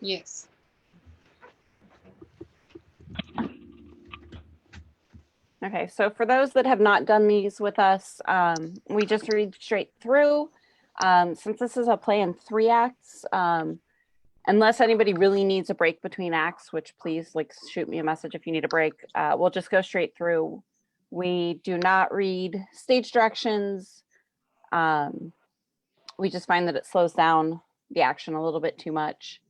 Yes. Okay, so for those that have not done these with us, we just read straight through. Since this is a play in 3 acts, unless anybody really needs a break between acts, which please shoot me a message if you need a break, we'll just go straight through. We do not read stage directions. We just find that it slows down the action a little bit too much.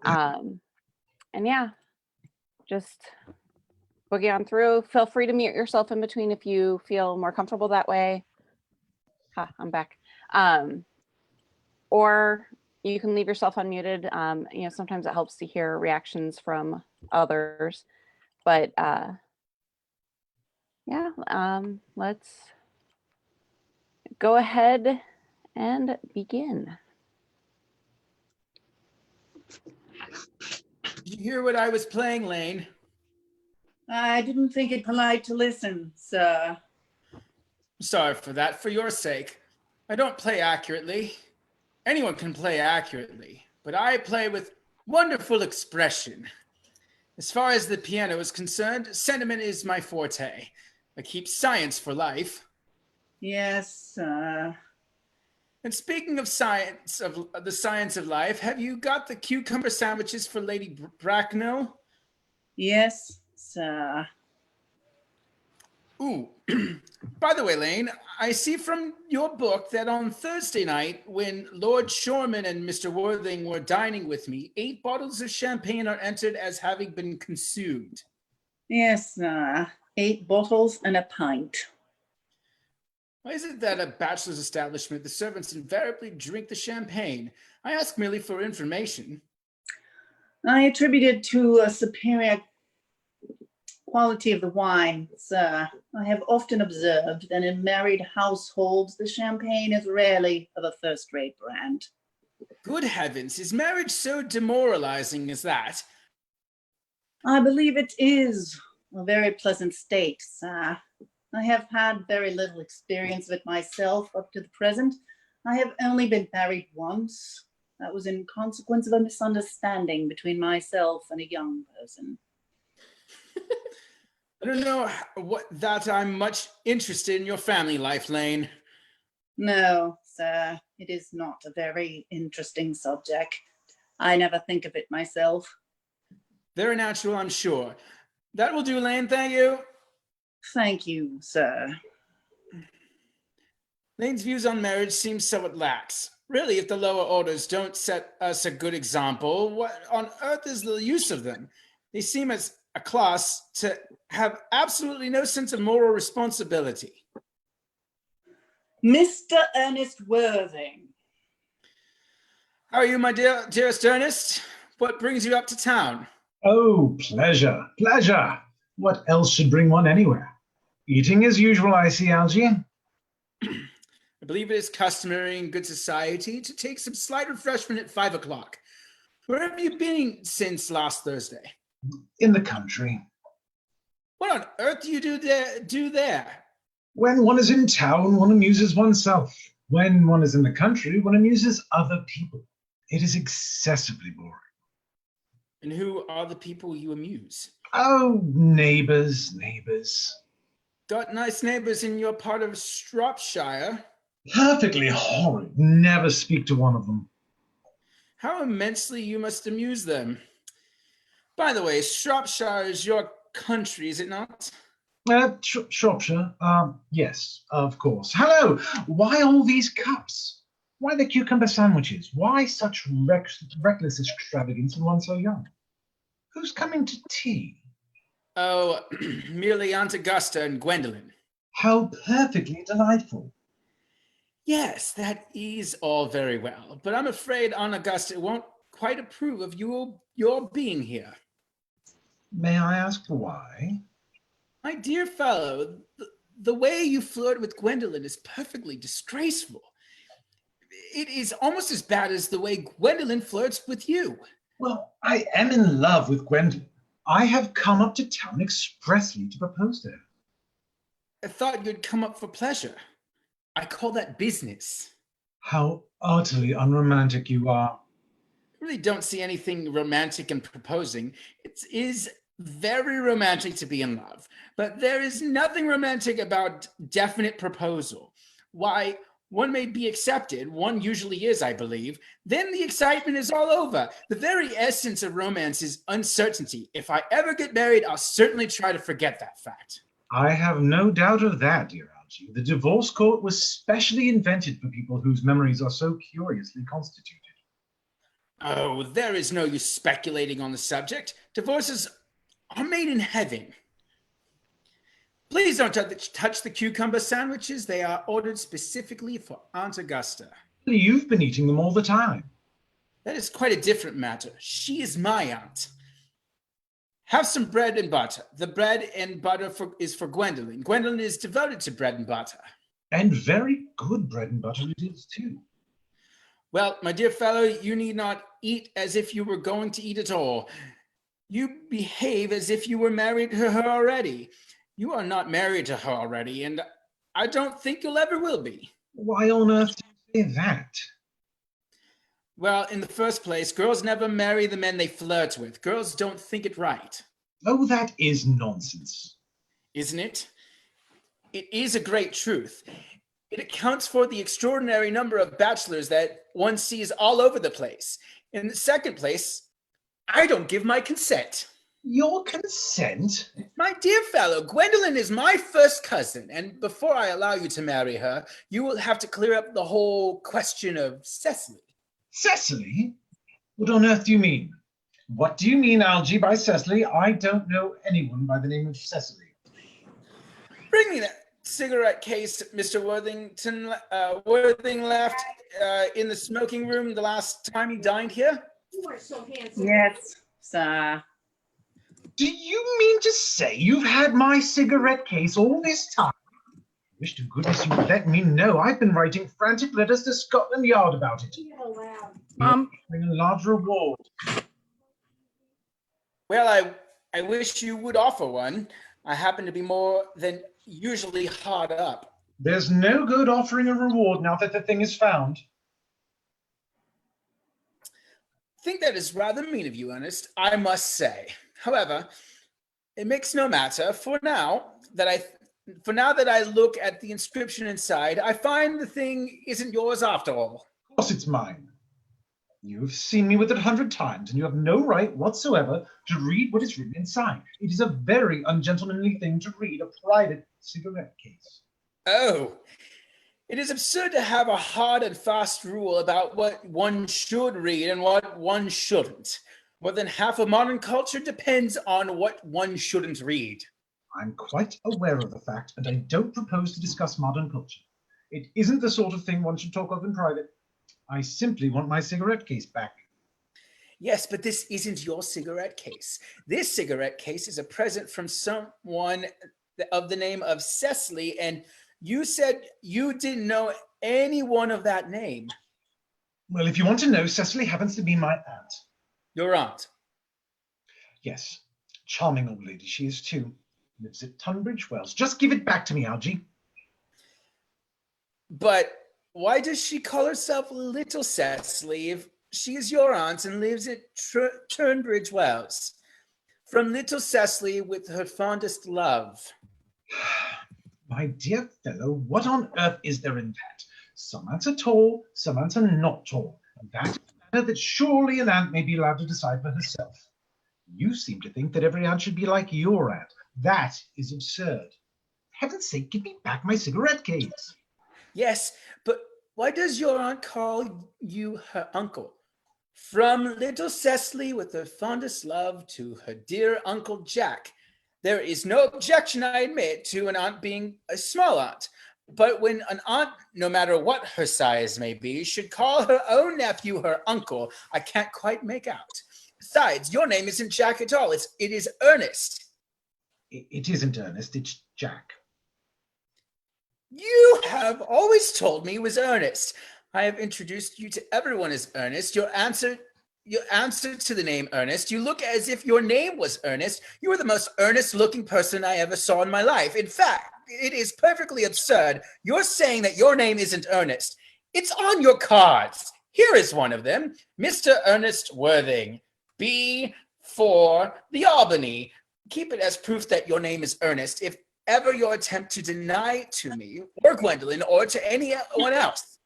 And yeah, just boogie on through. Feel free to mute yourself in between if you feel more comfortable that way. I'm back. Or you can leave yourself unmuted. Sometimes it helps to hear reactions from others. But let's go ahead and begin. Did you hear what I was playing, Lane? I didn't think it polite to listen, sir. Sorry for that, for your sake. I don't play accurately. Anyone can play accurately, but I play with wonderful expression. As far as the piano is concerned, sentiment is my forte. I keep science for life. Yes, sir. And speaking of science, of the science of life, have you got the cucumber sandwiches for Lady Bracknell? Yes, sir. Ooh, by the way, Lane, I see from your book that on Thursday night, when Lord Shoreman and Mr. Worthing were dining with me, 8 bottles of champagne are entered as having been consumed. Yes, sir. 8 bottles and a pint. Why is it that at a bachelor's establishment, the servants invariably drink the champagne? I ask merely for information. I attribute it to a superior quality of the wine, sir. I have often observed that in married households, the champagne is rarely of a first-rate brand. Good heavens, is marriage so demoralizing as that? I believe it is a very pleasant state, sir. I have had very little experience of it myself up to the present. I have only been married once. That was in consequence of a misunderstanding between myself and a young person. I don't know that I'm much interested in your family life, Lane. No, sir, it is not a very interesting subject. I never think of it myself. Very natural, I'm sure. That will do, Lane, thank you. Thank you, sir. Lane's views on marriage seem somewhat lax. Really, if the lower orders don't set us a good example, what on earth is the use of them? They seem as a class to have absolutely no sense of moral responsibility. Mr. Ernest Worthing. How are you, my dearest Ernest? What brings you up to town? Oh, pleasure, pleasure. What else should bring one anywhere? Eating as usual, I see, Algie. I believe it is customary in good society to take some slight refreshment at 5 o'clock. Where have you been since last Thursday? In the country. What on earth do you do there? When one is in town, one amuses oneself. When one is in the country, one amuses other people. It is excessively boring. And who are the people you amuse? Oh, neighbors. Got nice neighbors in your part of Shropshire. Perfectly horrid. Never speak to one of them. How immensely you must amuse them. By the way, Shropshire is your country, is it not? Shropshire? Yes, of course. Hello! Why all these cups? Why the cucumber sandwiches? Why such reckless extravagance in one so young? Who's coming to tea? Oh, merely Aunt Augusta and Gwendolen. How perfectly delightful. Yes, that is all very well, but I'm afraid Aunt Augusta won't quite approve of your being here. May I ask why? My dear fellow, the way you flirt with Gwendolen is perfectly disgraceful. It is almost as bad as the way Gwendolen flirts with you. Well, I am in love with Gwendolen. I have come up to town expressly to propose to her. I thought you'd come up for pleasure. I call that business. How utterly unromantic you are. really don't see anything romantic in proposing. It is very romantic to be in love, but there is nothing romantic about definite proposal. Why, one may be accepted, one usually is, I believe, then the excitement is all over. The very essence of romance is uncertainty. If I ever get married, I'll certainly try to forget that fact. I have no doubt of that, dear Algie. The divorce court was specially invented for people whose memories are so curiously constituted. Oh, there is no use speculating on the subject. Divorces are made in heaven. Please don't touch the cucumber sandwiches. They are ordered specifically for Aunt Augusta. You've been eating them all the time. That is quite a different matter. She is my aunt. Have some bread and butter. The bread and butter is for Gwendolen. Gwendolen is devoted to bread and butter. And very good bread and butter it is, too. Well, my dear fellow, you need not eat as if you were going to eat at all. You behave as if you were married to her already. You are not married to her already, and I don't think you'll ever will be. Why on earth do you say that? Well, in the first place, girls never marry the men they flirt with. Girls don't think it right. Oh, that is nonsense. Isn't it? It is a great truth. It accounts for the extraordinary number of bachelors that one sees all over the place. In the second place, I don't give my consent. Your consent? My dear fellow, Gwendolen is my first cousin, and before I allow you to marry her, you will have to clear up the whole question of Cecily. Cecily? What on earth do you mean? What do you mean, Algie, by Cecily? I don't know anyone by the name of Cecily. Bring me that cigarette case Mr. Worthing left in the smoking room the last time he dined here. You are so handsome. Yes, sir. Do you mean to say you've had my cigarette case all this time? I wish to goodness you would let me know. I've been writing frantic letters to Scotland Yard about it. You're allowed. Offering a large reward. Well, I wish you would offer one. I happen to be more than usually hard up. There's no good offering a reward now that the thing is found. I think that is rather mean of you, Ernest, I must say. However, it makes no matter. For now that I look at the inscription inside, I find the thing isn't yours after all. Of course it's mine. You've seen me with it 100 times, and you have no right whatsoever to read what is written inside. It is a very ungentlemanly thing to read a private cigarette case. Oh, it is absurd to have a hard and fast rule about what one should read and what one shouldn't. More than half of modern culture depends on what one shouldn't read. I'm quite aware of the fact, and I don't propose to discuss modern culture. It isn't the sort of thing one should talk of in private. I simply want my cigarette case back. Yes, but this isn't your cigarette case. This cigarette case is a present from someone of the name of Cecily, and you said you didn't know anyone of that name. Well, if you want to know, Cecily happens to be my aunt. Your aunt? Yes, charming old lady she is too. Lives at Tunbridge Wells. Just give it back to me, Algie. But why does she call herself Little Cecily if she is your aunt and lives at Tunbridge Wells? From Little Cecily with her fondest love. My dear fellow, what on earth is there in that? Some aunts are tall, some aunts are not tall. And that is a matter that surely an aunt may be allowed to decide for herself. You seem to think that every aunt should be like your aunt. That is absurd. For heaven's sake, give me back my cigarette case. Yes, but why does your aunt call you her uncle? From little Cecily with her fondest love to her dear Uncle Jack. There is no objection, I admit, to an aunt being a small aunt. But when an aunt, no matter what her size may be, should call her own nephew her uncle, I can't quite make out. Besides, your name isn't Jack at all. It is Ernest. It isn't Ernest, it's Jack. You have always told me it was Ernest. I have introduced you to everyone as Ernest. Your answer to the name Ernest, you look as if your name was Ernest. You are the most earnest-looking person I ever saw in my life. In fact, it is perfectly absurd. You're saying that your name isn't Ernest. It's on your cards. Here is one of them, Mr. Ernest Worthing, B for the Albany. Keep it as proof that your name is Ernest if ever your attempt to deny it to me, or Gwendolen, or to anyone else.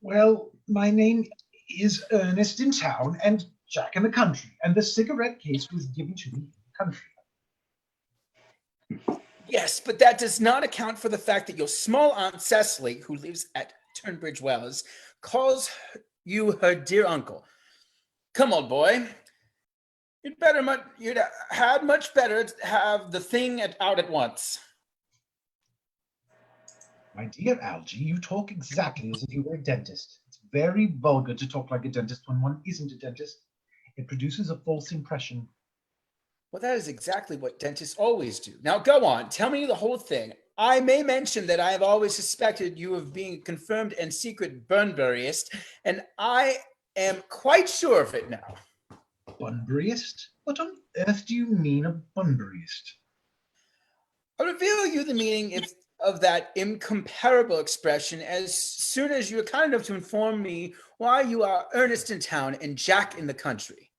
Well, my name is Ernest in town and Jack in the country, and the cigarette case was given to me in the country. Yes, but that does not account for the fact that your small aunt Cecily, who lives at Tunbridge Wells, calls you her dear uncle. Come, old boy. You'd had much better to have the thing out at once. My dear Algie, you talk exactly as if you were a dentist. It's very vulgar to talk like a dentist when one isn't a dentist. It produces a false impression. Well, that is exactly what dentists always do. Now, go on. Tell me the whole thing. I may mention that I have always suspected you of being a confirmed and secret Bunburyist, and I am quite sure of it now. Bunburyist? What on earth do you mean a Bunburyist? I'll reveal you the meaning of that incomparable expression as soon as you are kind enough to inform me why you are Ernest in town and Jack in the country.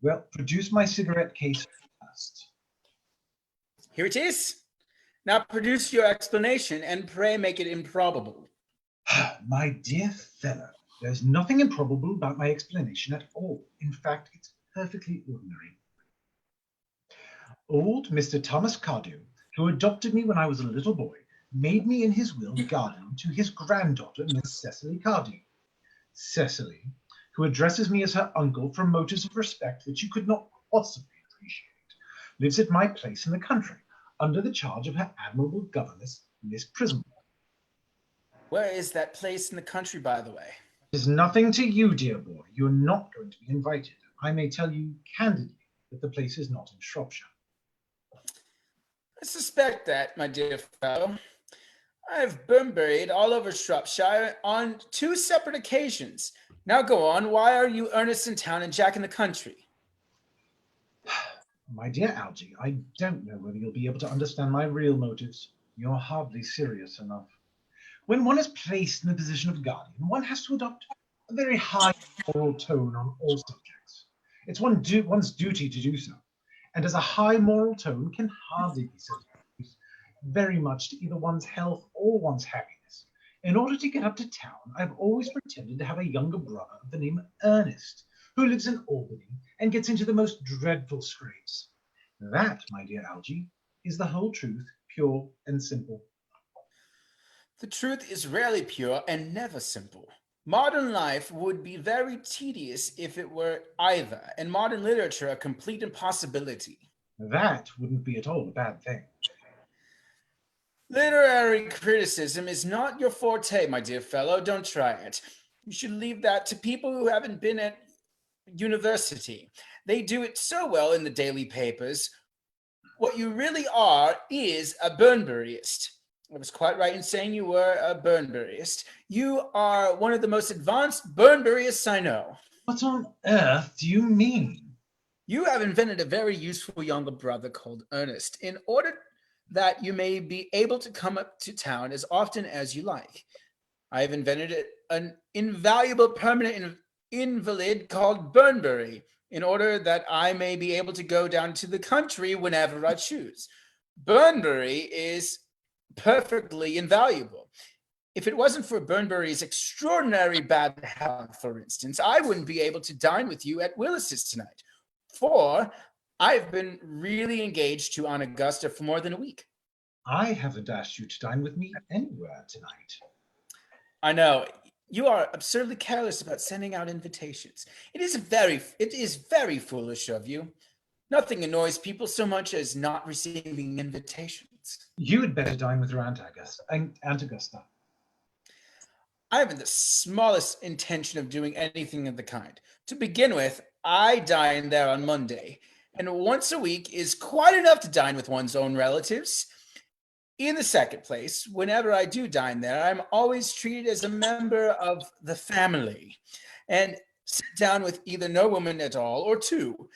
Well, produce my cigarette case first. Here it is. Now produce your explanation and pray make it improbable. My dear fellow, there's nothing improbable about my explanation at all. In fact, it's perfectly ordinary. Old Mr. Thomas Cardew, who adopted me when I was a little boy, made me in his will guardian to his granddaughter, Miss Cecily Cardew. Cecily, who addresses me as her uncle from motives of respect that you could not possibly appreciate, lives at my place in the country, under the charge of her admirable governess, Miss Prism. Where is that place in the country, by the way? It is nothing to you, dear boy. You're not going to be invited. I may tell you candidly that the place is not in Shropshire. I suspect that, my dear fellow. I've Burnburied all over Shropshire on 2 separate occasions. Now go on. Why are you Ernest in town and Jack in the country? My dear Algie, I don't know whether you'll be able to understand my real motives. You're hardly serious enough. When one is placed in the position of guardian, one has to adopt a very high moral tone on all subjects. It's one's duty to do so, and as a high moral tone can hardly be said to use very much to either one's health or one's happiness. In order to get up to town, I've always pretended to have a younger brother of the name of Ernest, who lives in Albany and gets into the most dreadful scrapes. That, my dear Algie, is the whole truth, pure and simple. The truth is rarely pure and never simple. Modern life would be very tedious if it were either, and modern literature a complete impossibility. That wouldn't be at all a bad thing. Literary criticism is not your forte, my dear fellow. Don't try it. You should leave that to people who haven't been at university. They do it so well in the daily papers. What you really are is a Bunburyist. I was quite right in saying you were a Bunburyist. You are one of the most advanced Bunburyists I know. What on earth do you mean? You have invented a very useful younger brother called Ernest in order that you may be able to come up to town as often as you like. I have invented an invaluable permanent invalid called Bunbury in order that I may be able to go down to the country whenever I choose. Bunbury is perfectly invaluable. If it wasn't for Bunbury's extraordinary bad health, for instance, I wouldn't be able to dine with you at Willis's tonight, for I've been really engaged to Aunt Augusta for more than a week. I haven't asked you to dine with me anywhere tonight. I know. You are absurdly careless about sending out invitations. It is very foolish of you. Nothing annoys people so much as not receiving invitations. You had better dine with your Aunt Augusta. I haven't the smallest intention of doing anything of the kind. To begin with, I dine there on Monday, and once a week is quite enough to dine with one's own relatives. In the second place, whenever I do dine there, I'm always treated as a member of the family and sit down with either no woman at all or 2.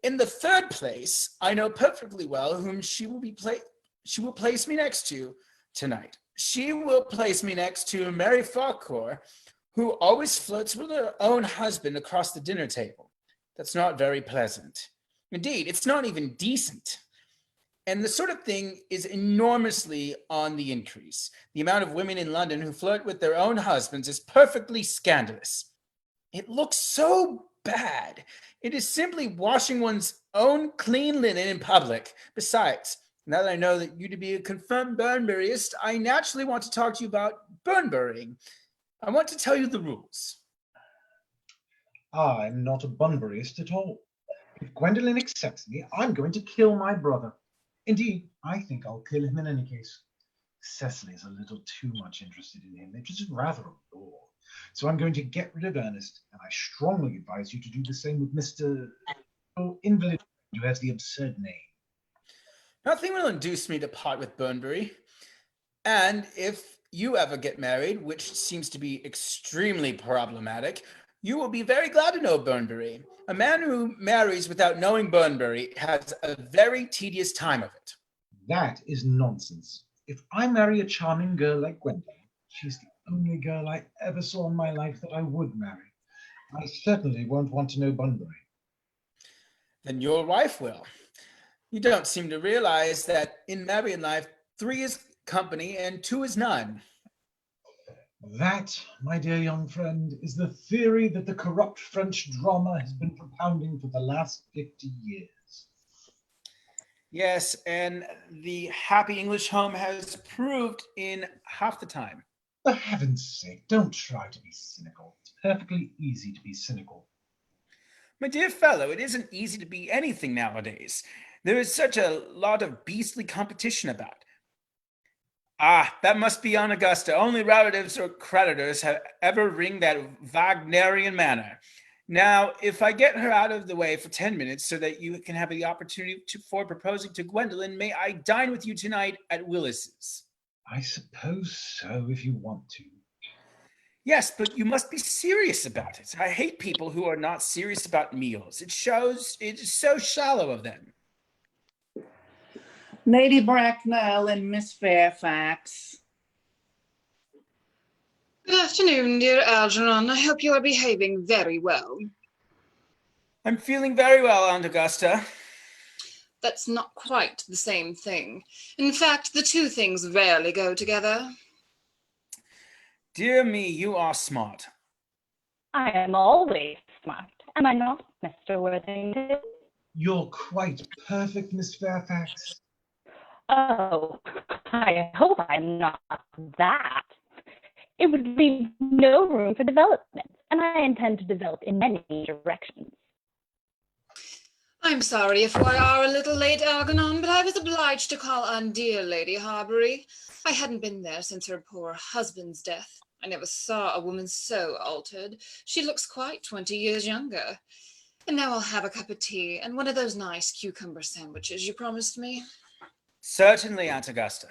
In the third place, I know perfectly well whom she will place me next to tonight. She will place me next to Mary Farquhar, who always flirts with her own husband across the dinner table. That's not very pleasant. Indeed, it's not even decent. And the sort of thing is enormously on the increase. The amount of women in London who flirt with their own husbands is perfectly scandalous. It looks so bad. It is simply washing one's own clean linen in public. Besides, now that I know that you to be a confirmed Burnburyist, I naturally want to talk to you about Burnburying. I want to tell you the rules. I'm not a Bunburyist at all. If Gwendolen accepts me, I'm going to kill my brother. Indeed, I think I'll kill him in any case. Cecily is a little too much interested in him. It's just rather a bore. So I'm going to get rid of Ernest, and I strongly advise you to do the same with Mr. Invalid, who has the absurd name. Nothing will induce me to part with Burnbury. And if you ever get married, which seems to be extremely problematic, you will be very glad to know Burnbury. A man who marries without knowing Burnbury has a very tedious time of it. That is nonsense. If I marry a charming girl like Gwendolen, she's the only girl I ever saw in my life that I would marry. I certainly won't want to know Bunbury. Then your wife will. You don't seem to realize that in married life, 3 is company and 2 is none. That, my dear young friend, is the theory that the corrupt French drama has been propounding for the last 50 years. Yes, and the happy English home has proved in half the time. For heaven's sake, don't try to be cynical. It's perfectly easy to be cynical. My dear fellow, it isn't easy to be anything nowadays. There is such a lot of beastly competition about. Ah, that must be on Augusta. Only relatives or creditors have ever ring that Wagnerian manner. Now, if I get her out of the way for 10 minutes so that you can have the opportunity for proposing to Gwendolen, may I dine with you tonight at Willis's? I suppose so, if you want to. Yes, but you must be serious about it. I hate people who are not serious about meals. It shows it is so shallow of them. Lady Bracknell and Miss Fairfax. Good afternoon, dear Algernon. I hope you are behaving very well. I'm feeling very well, Aunt Augusta. That's not quite the same thing. In fact, the two things rarely go together. Dear me, you are smart. I am always smart, am I not, Mr. Worthington? You're quite perfect, Miss Fairfax. Oh, I hope I'm not that. It would leave no room for development, and I intend to develop in many directions. I'm sorry if we are a little late, Algernon, but I was obliged to call on dear Lady Harbury. I hadn't been there since her poor husband's death. I never saw a woman so altered. She looks quite 20 years younger. And now I'll have a cup of tea and one of those nice cucumber sandwiches you promised me. Certainly, Aunt Augusta.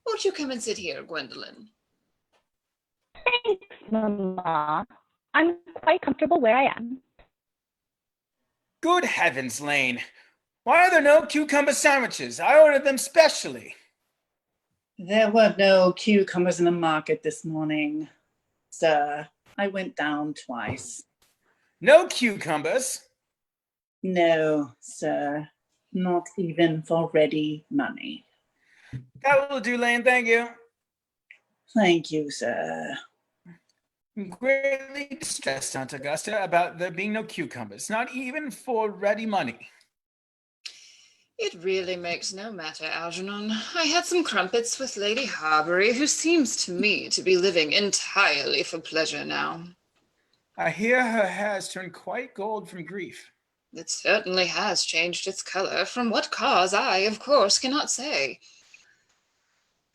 Won't you come and sit here, Gwendolen? Thanks, Mamma. I'm quite comfortable where I am. Good heavens, Lane. Why are there no cucumber sandwiches? I ordered them specially. There were no cucumbers in the market this morning, sir. I went down twice. No cucumbers? No, sir. Not even for ready money. That will do, Lane, thank you. Thank you, sir. I'm greatly distressed, Aunt Augusta, about there being no cucumbers, not even for ready money. It really makes no matter, Algernon. I had some crumpets with Lady Harbury, who seems to me to be living entirely for pleasure now. I hear her hair has turned quite gold from grief. It certainly has changed its color. From what cause, I, of course, cannot say.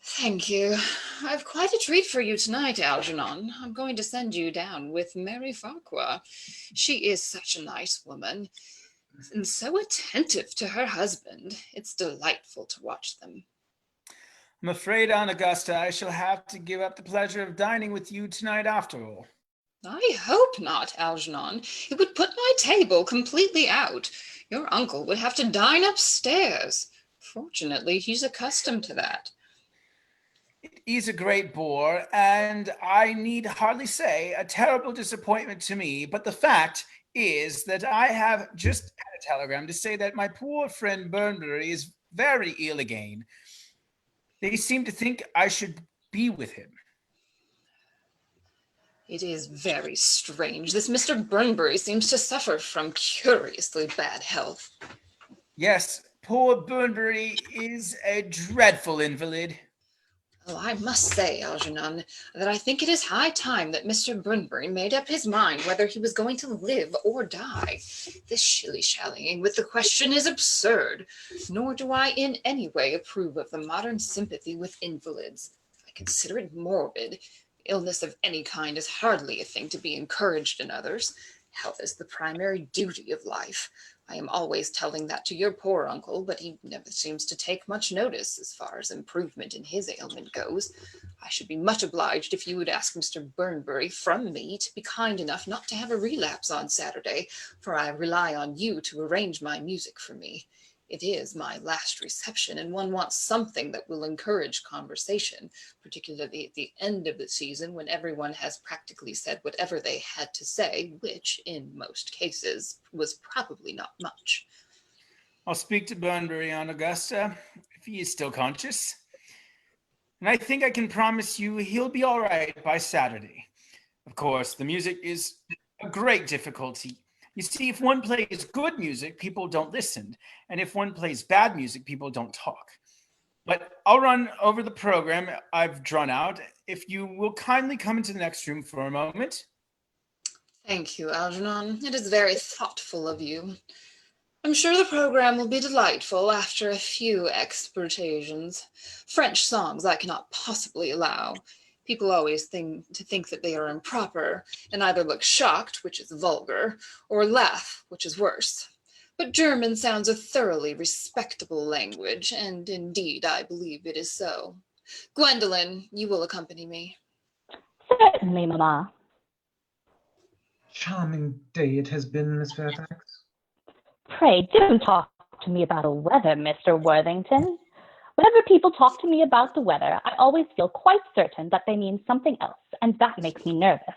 Thank you. I've quite a treat for you tonight, Algernon. I'm going to send you down with Mary Farquhar. She is such a nice woman, and so attentive to her husband. It's delightful to watch them. I'm afraid, Aunt Augusta, I shall have to give up the pleasure of dining with you tonight after all. I hope not, Algernon. It would put my table completely out. Your uncle would have to dine upstairs. Fortunately, he's accustomed to that. It is a great bore, and I need hardly say a terrible disappointment to me, but the fact is that I have just had a telegram to say that my poor friend Burnbury is very ill again. They seem to think I should be with him. It is very strange. This Mr. Burnbury seems to suffer from curiously bad health. Yes, poor Burnbury is a dreadful invalid. Oh, I must say, Algernon, that I think it is high time that Mr. Burnbury made up his mind whether he was going to live or die. This shilly-shallying with the question is absurd, nor do I in any way approve of the modern sympathy with invalids. I consider it morbid. Illness of any kind is hardly a thing to be encouraged in others. Health is the primary duty of life. I am always telling that to your poor uncle, but he never seems to take much notice as far as improvement in his ailment goes. I should be much obliged if you would ask Mr. Burnbury from me to be kind enough not to have a relapse on Saturday, for I rely on you to arrange my music for me. It is my last reception, and one wants something that will encourage conversation, particularly at the end of the season when everyone has practically said whatever they had to say, which, in most cases, was probably not much. I'll speak to Burnbury on Augusta, if he is still conscious. And I think I can promise you he'll be all right by Saturday. Of course, the music is a great difficulty. You see, if one plays good music, people don't listen. And if one plays bad music, people don't talk. But I'll run over the program I've drawn out if you will kindly come into the next room for a moment. Thank you, Algernon. It is very thoughtful of you. I'm sure the program will be delightful after a few exportations. French songs I cannot possibly allow. People always think that they are improper, and either look shocked, which is vulgar, or laugh, which is worse. But German sounds a thoroughly respectable language, and indeed I believe it is so. Gwendolen, you will accompany me. Certainly, Mamma. Charming day it has been, Miss Fairfax. Pray don't talk to me about the weather, Mr. Worthington. Whenever people talk to me about the weather, I always feel quite certain that they mean something else, and that makes me nervous.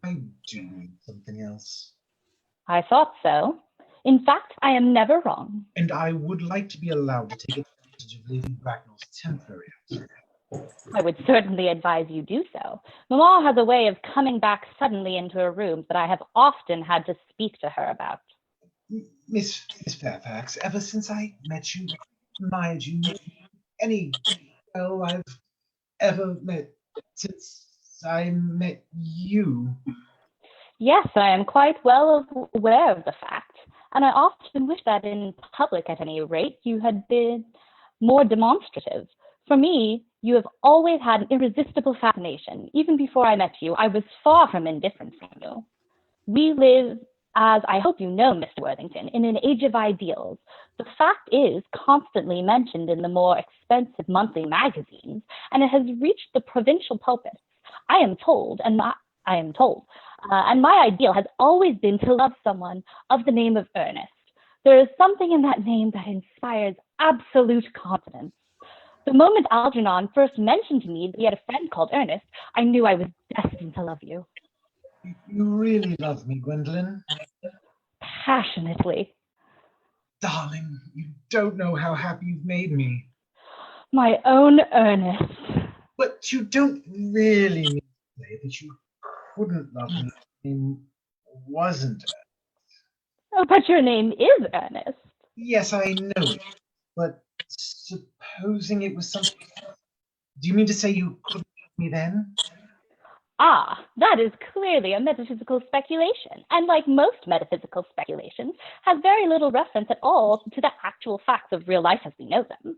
I do mean something else. I thought so. In fact, I am never wrong. And I would like to be allowed to take advantage of Lady Bracknell's temporary absence. I would certainly advise you do so. Mamma has a way of coming back suddenly into a room that I have often had to speak to her about. Miss Fairfax, ever since I met you, admired you, any girl I've ever met since I met you. Yes, I am quite well aware of the fact, and I often wish that in public, at any rate, you had been more demonstrative. For me, you have always had an irresistible fascination. Even before I met you, I was far from indifferent from you. We live, as I hope you know, Mr. Worthington, in an age of ideals. The fact is constantly mentioned in the more expensive monthly magazines, and it has reached the provincial pulpits. I am told, and my ideal has always been to love someone of the name of Ernest. There is something in that name that inspires absolute confidence. The moment Algernon first mentioned to me that he had a friend called Ernest, I knew I was destined to love you. You really love me, Gwendolen. Passionately. Darling, you don't know how happy you've made me. My own Ernest. But you don't really mean to say that you couldn't love me if your name wasn't Ernest. Oh, but your name is Ernest. Yes, I know it. But supposing it was something else, do you mean to say you couldn't love me then? Ah, that is clearly a metaphysical speculation, and like most metaphysical speculations, has very little reference at all to the actual facts of real life as we know them.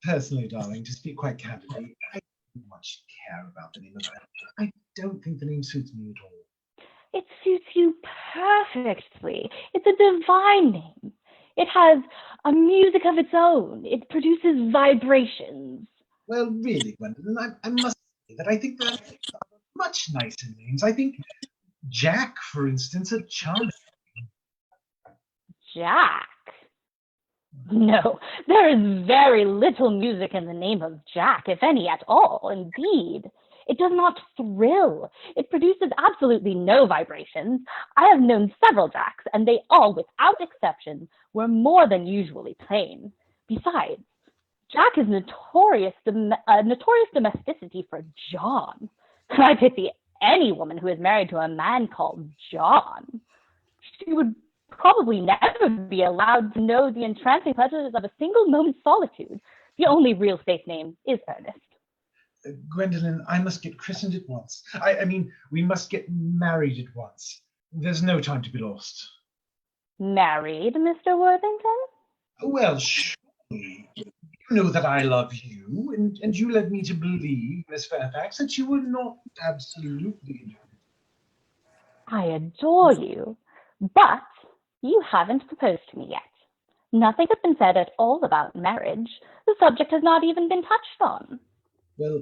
Personally, darling, to speak quite candidly, I don't much care about the name of Ernest. I don't think the name suits me at all. It suits you perfectly. It's a divine name. It has a music of its own. It produces vibrations. Well, really, Gwendolen, I must say that I think there are much nicer names. I think Jack, for instance, a charming. Jack. No, there is very little music in the name of Jack, if any at all, indeed. It does not thrill. It produces absolutely no vibrations. I have known several Jacks, and they all, without exception, were more than usually plain. Besides, Jack is notorious domesticity for John. I pity any woman who is married to a man called John. She would probably never be allowed to know the entrancing pleasures of a single moment's solitude. The only real safe name is Ernest. Gwendolen, I must get christened at once. I mean, we must get married at once. There's no time to be lost. Married, Mr. Worthington? Well, surely. You know that I love you, and you led me to believe, Miss Fairfax, that you were not absolutely. I adore you, but you haven't proposed to me yet. Nothing has been said at all about marriage. The subject has not even been touched on. Well,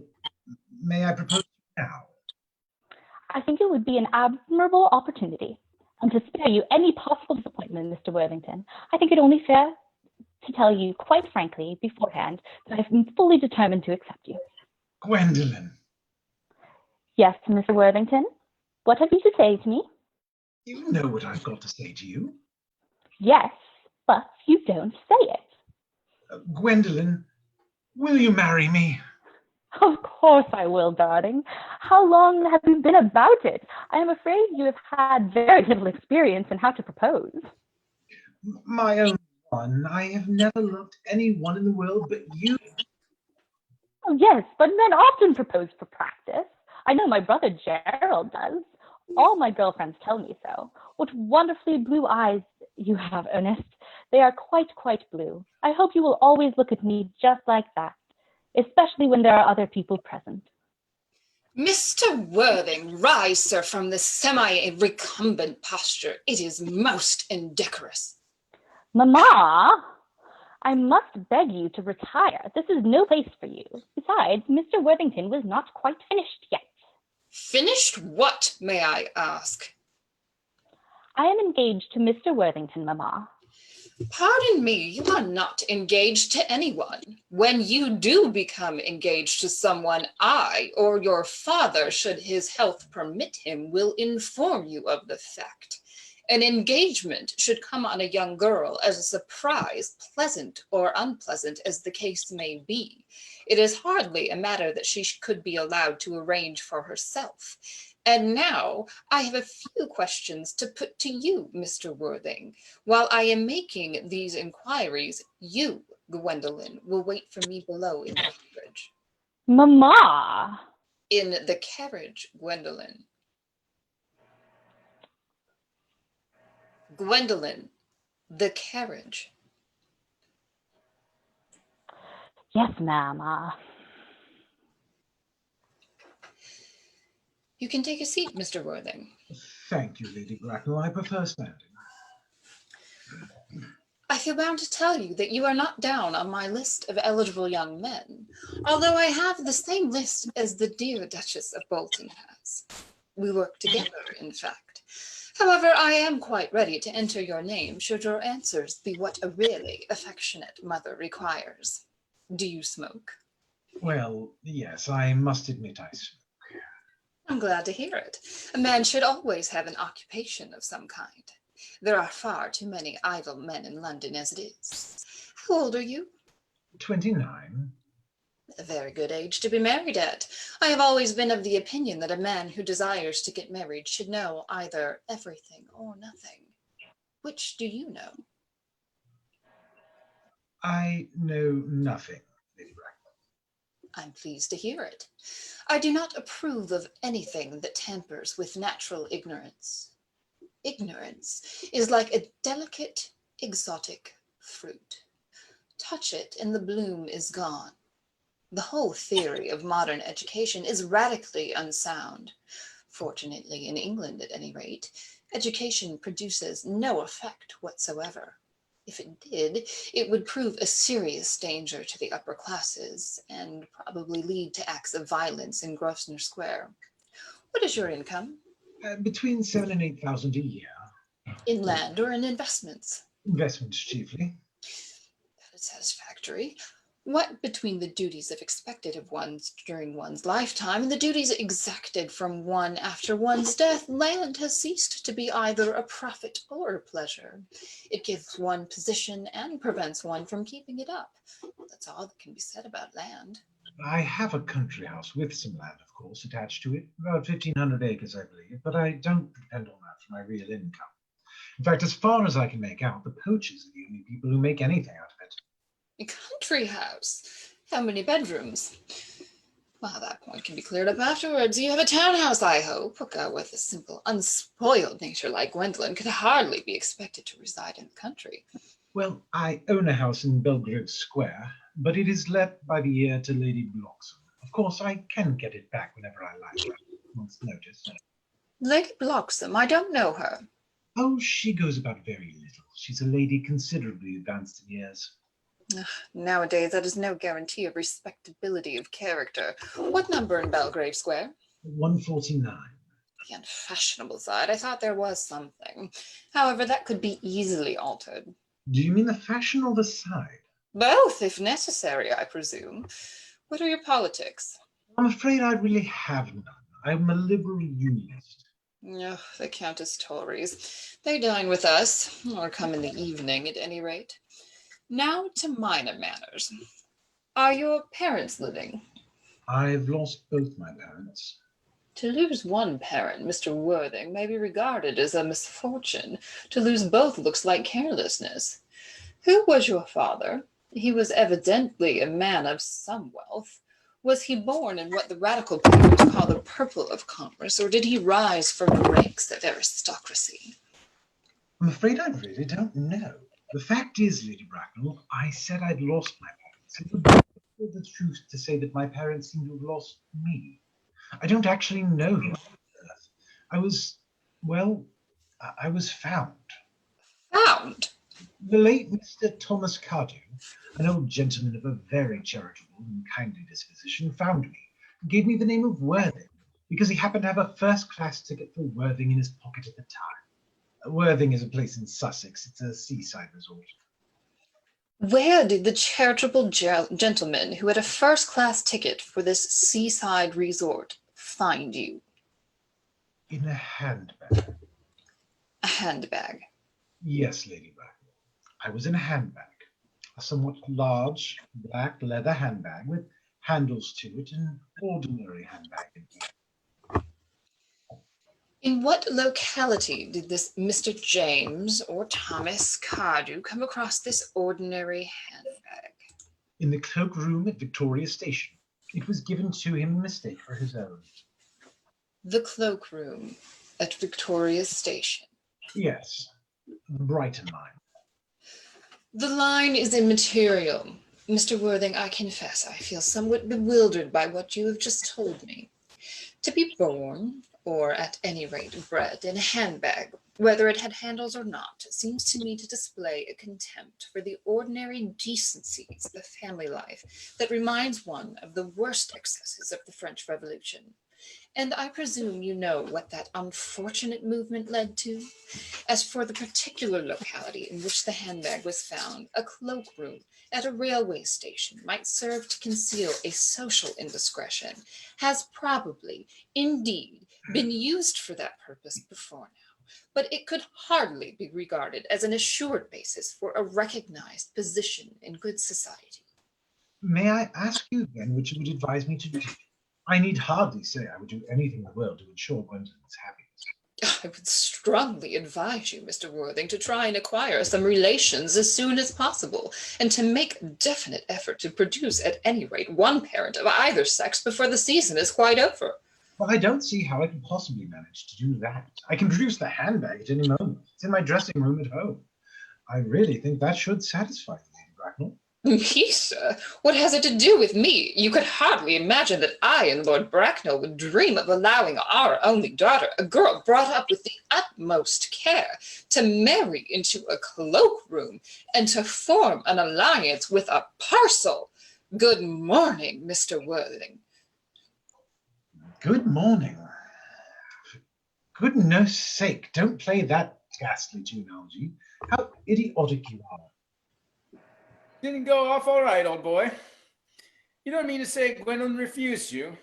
may I propose now? I think it would be an admirable opportunity. And to spare you any possible disappointment, Mr. Worthington, I think it only fair to tell you quite frankly beforehand that I am fully determined to accept you. Gwendolen. Yes, Mr. Worthington? What have you to say to me? You know what I've got to say to you. Yes, but you don't say it. Gwendolen, will you marry me? Of course I will, darling. How long have you been about it? I am afraid you have had very little experience in how to propose. My own one. I have never loved anyone in the world but you. Oh, yes, but men often propose for practice. I know my brother Gerald does. All my girlfriends tell me so. What wonderfully blue eyes you have, Ernest. They are quite, quite blue. I hope you will always look at me just like that, especially when there are other people present. Mr. Worthing, rise, sir, from this semi-recumbent posture. It is most indecorous. Mamma, I must beg you to retire. This is no place for you. Besides, Mr. Worthington was not quite finished yet. Finished what, may I ask? I am engaged to Mr. Worthington, Mamma. Pardon me, you are not engaged to anyone. When you do become engaged to someone, I or your father, should his health permit him, will inform you of the fact. An engagement should come on a young girl as a surprise, pleasant or unpleasant as the case may be. It is hardly a matter that she could be allowed to arrange for herself. And now I have a few questions to put to you, Mr. Worthing. While I am making these inquiries, you, Gwendolen, will wait for me below in the carriage. Mamma! In the carriage, Gwendolen. Gwendolen, the carriage. Yes, ma'am. You can take a seat, Mr. Worthing. Thank you, Lady Bracknell. I prefer standing. I feel bound to tell you that you are not down on my list of eligible young men, although I have the same list as the dear Duchess of Bolton has. We work together, in fact. However, I am quite ready to enter your name should your answers be what a really affectionate mother requires. Do you smoke? Well, yes, I must admit I smoke. I'm glad to hear it. A man should always have an occupation of some kind. There are far too many idle men in London as it is. How old are you? 29. A very good age to be married at. I have always been of the opinion that a man who desires to get married should know either everything or nothing. Which do you know? I know nothing, Lady Bracknell. I'm pleased to hear it. I do not approve of anything that tampers with natural ignorance. Ignorance is like a delicate, exotic fruit. Touch it and the bloom is gone. The whole theory of modern education is radically unsound. Fortunately, in England at any rate, education produces no effect whatsoever. If it did, it would prove a serious danger to the upper classes and probably lead to acts of violence in Grosvenor Square. What is your income? Between 7,000 and 8,000 a year. In land or in investments? Investments chiefly. Satisfactory. What between the duties expected of one's during one's lifetime and the duties exacted from one after one's death, land has ceased to be either a profit or a pleasure. It gives one position and prevents one from keeping it up. That's all that can be said about land. I have a country house with some land, of course, attached to it, about 1,500 acres, I believe, but I don't depend on that for my real income. In fact, as far as I can make out, the poachers are the only people who make anything out of it. A country house? How many bedrooms? Well, that point can be cleared up afterwards. You have a townhouse, I hope. A girl with a simple, unspoiled nature like Gwendolen could hardly be expected to reside in the country. Well, I own a house in Belgrave Square, but it is let by the year to Lady Bloxham. Of course, I can get it back whenever I like, at month's notice. Lady Bloxham, I don't know her. Oh, she goes about very little. She's a lady considerably advanced in years. Nowadays, that is no guarantee of respectability of character. What number in Belgrave Square? 149. The unfashionable side. I thought there was something. However, that could be easily altered. Do you mean the fashion or the side? Both, if necessary, I presume. What are your politics? I'm afraid I really have none. I'm a liberal unionist. Oh, the Countess Tories. They dine with us, or come in the evening at any rate. Now to minor matters. Are your parents living? I've lost both my parents. To lose one parent, Mr. Worthing, may be regarded as a misfortune. To lose both looks like carelessness. Who was your father? He was evidently a man of some wealth. Was he born in what the radical people call the purple of commerce, or did he rise from the ranks of aristocracy? I'm afraid I really don't know. The fact is, Lady Bracknell, I said I'd lost my parents. It would be the truth to say that my parents seem to have lost me. I don't actually know who I was. I was found. Found? The late Mr. Thomas Cardew, an old gentleman of a very charitable and kindly disposition, found me and gave me the name of Worthing because he happened to have a first-class ticket for Worthing in his pocket at the time. Worthing is a place in Sussex. It's a seaside resort. Where did the charitable gentleman who had a first-class ticket for this seaside resort find you? In a handbag. A handbag? Yes, Lady Bracknell. I was in a handbag. A somewhat large black leather handbag with handles to it, an ordinary handbag indeed. In what locality did this Mr. James or Thomas Cardew come across this ordinary handbag? In the cloakroom at Victoria Station. It was given to him in mistake for his own. The cloakroom at Victoria Station. Yes, the Brighton line. The line is immaterial. Mr. Worthing, I confess I feel somewhat bewildered by what you have just told me. To be born, or at any rate bred, in a handbag, whether it had handles or not, seems to me to display a contempt for the ordinary decencies of family life that reminds one of the worst excesses of the French Revolution. And I presume you know what that unfortunate movement led to? As for the particular locality in which the handbag was found, a cloakroom at a railway station might serve to conceal a social indiscretion, has probably, indeed, been used for that purpose before now, but it could hardly be regarded as an assured basis for a recognized position in good society. May I ask you then which you would advise me to do? I need hardly say I would do anything in the world to ensure Gwendolen's happiness. I would strongly advise you, Mr. Worthing, to try and acquire some relations as soon as possible, and to make a definite effort to produce at any rate one parent of either sex before the season is quite over. Well, I don't see how I can possibly manage to do that. I can produce the handbag at any moment. It's in my dressing room at home. I really think that should satisfy you, Lady Bracknell. Me, sir? What has it to do with me? You could hardly imagine that I and Lord Bracknell would dream of allowing our only daughter, a girl brought up with the utmost care, to marry into a cloakroom and to form an alliance with a parcel. Good morning, Mr. Worthing. Good morning. For goodness sake, don't play that ghastly tune, Algie. How idiotic you are. Didn't go off all right, old boy. You don't mean to say Gwendolen refused you?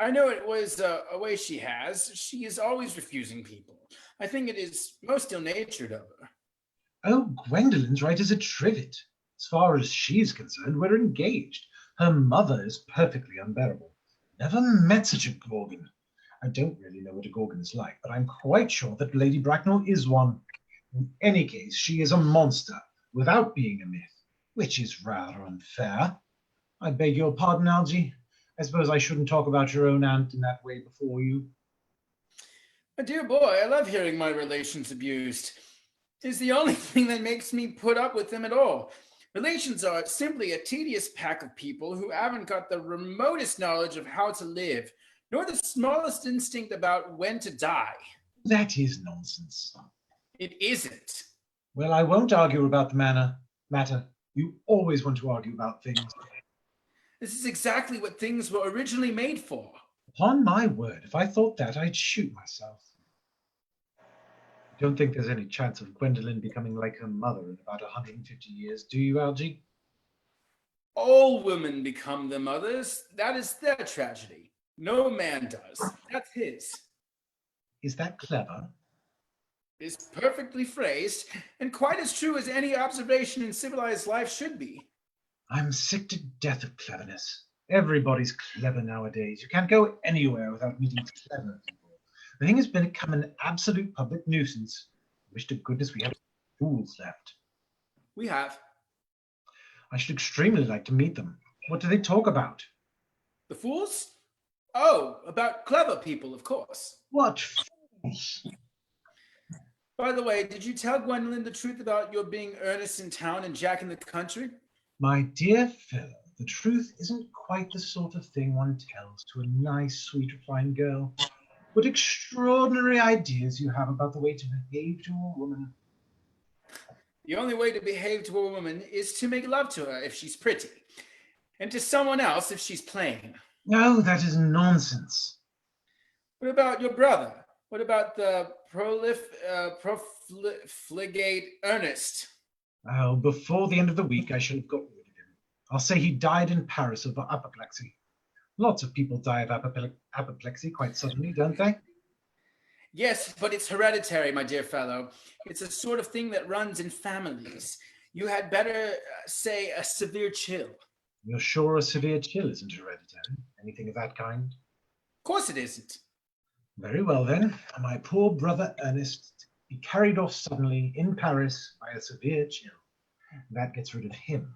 I know it was a way she has. She is always refusing people. I think it is most ill-natured of her. Oh, Gwendolen's right as a trivet. As far as she's concerned, we're engaged. Her mother is perfectly unbearable. Never met such a gorgon. I don't really know what a gorgon is like, but I'm quite sure that Lady Bracknell is one. In any case, she is a monster, without being a myth, which is rather unfair. I beg your pardon, Algie. I suppose I shouldn't talk about your own aunt in that way before you. My dear boy, I love hearing my relations abused. It's the only thing that makes me put up with them at all. Relations are simply a tedious pack of people who haven't got the remotest knowledge of how to live, nor the smallest instinct about when to die. That is nonsense. It isn't. Well, I won't argue about the matter. You always want to argue about things. This is exactly what things were originally made for. Upon my word, if I thought that, I'd shoot myself. I don't think there's any chance of Gwendolen becoming like her mother in about 150 years, do you, Algie? All women become their mothers. That is their tragedy. No man does. That's his. Is that clever? It's perfectly phrased, and quite as true as any observation in civilized life should be. I'm sick to death of cleverness. Everybody's clever nowadays. You can't go anywhere without meeting clever people. The thing has become an absolute public nuisance. I wish to goodness we had fools left. We have. I should extremely like to meet them. What do they talk about? The fools? Oh, about clever people, of course. What fools? By the way, did you tell Gwendolen the truth about your being Ernest in town and Jack in the country? My dear fellow, the truth isn't quite the sort of thing one tells to a nice, sweet, refined girl. What extraordinary ideas you have about the way to behave to a woman. The only way to behave to a woman is to make love to her if she's pretty, and to someone else if she's plain. No, that is nonsense. What about your brother? What about the profligate Ernest? Oh, before the end of the week, I shall have got rid of him. I'll say he died in Paris of apoplexy. Lots of people die of apoplexy quite suddenly, don't they? Yes, but it's hereditary, my dear fellow. It's a sort of thing that runs in families. You had better say a severe chill. You're sure a severe chill isn't hereditary? Anything of that kind? Of course it isn't. Very well then. My poor brother Ernest be carried off suddenly in Paris by a severe chill. That gets rid of him.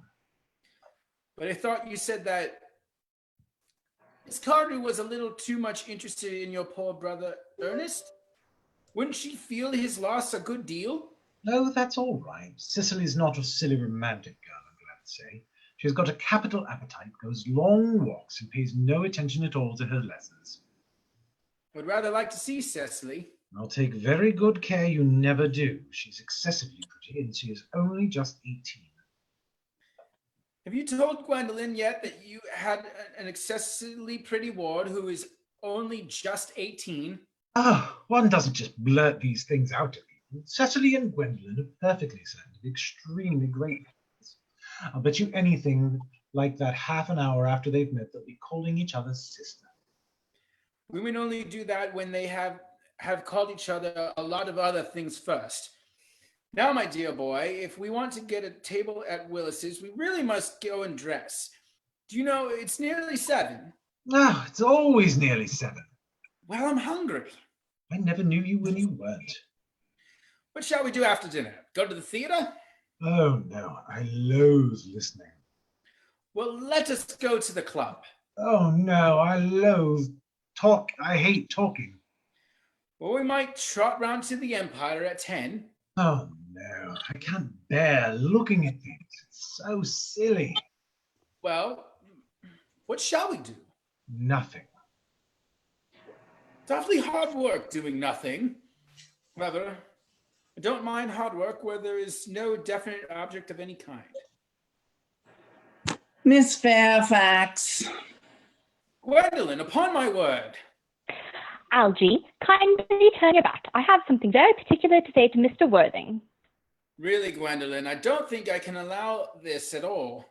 But I thought you said that Miss Carter was a little too much interested in your poor brother Ernest. Wouldn't she feel his loss a good deal? No, that's all right. Cecily's not a silly romantic girl, I'm glad to say. She's got a capital appetite, goes long walks, and pays no attention at all to her lessons. I'd rather like to see Cecily. I'll take very good care you never do. She's excessively pretty, and she is only just 18. Have you told Gwendolen yet that you had an excessively pretty ward who is only just 18? Ah, one doesn't just blurt these things out to people. Cecily and Gwendolen are perfectly certain to be extremely great friends. I'll bet you anything like that half an hour after they've met, they'll be calling each other sister. Women only do that when they have called each other a lot of other things first. Now, my dear boy, if we want to get a table at Willis's, we really must go and dress. Do you know, it's nearly 7. Ah, it's always nearly 7. Well, I'm hungry. I never knew you when you weren't. What shall we do after dinner? Go to the theater? Oh, no, I loathe listening. Well, let us go to the club. Oh, no, I loathe talk. I hate talking. Well, we might trot round to the Empire at 10. Oh, no, I can't bear looking at things. It's so silly. Well, what shall we do? Nothing. It's awfully hard work doing nothing. However, I don't mind hard work where there is no definite object of any kind. Miss Fairfax. Gwendolen, upon my word. Algie, kindly turn your back. I have something very particular to say to Mr. Worthing. Really, Gwendolen, I don't think I can allow this at all.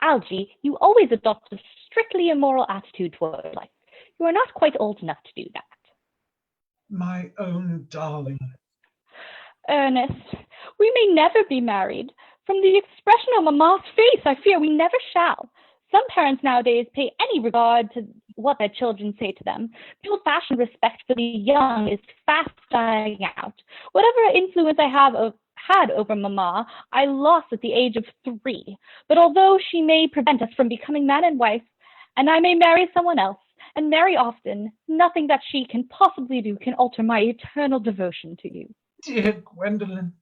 Algie, you always adopt a strictly immoral attitude toward life. You are not quite old enough to do that. My own darling. Ernest, we may never be married. From the expression on Mamma's face, I fear we never shall. Some parents nowadays pay any regard to what their children say to them. The old-fashioned respect for the young is fast dying out. Whatever influence I have had over Mamma, I lost at the age of 3. But although she may prevent us from becoming man and wife, and I may marry someone else, and marry often, nothing that she can possibly do can alter my eternal devotion to you. Dear Gwendolen.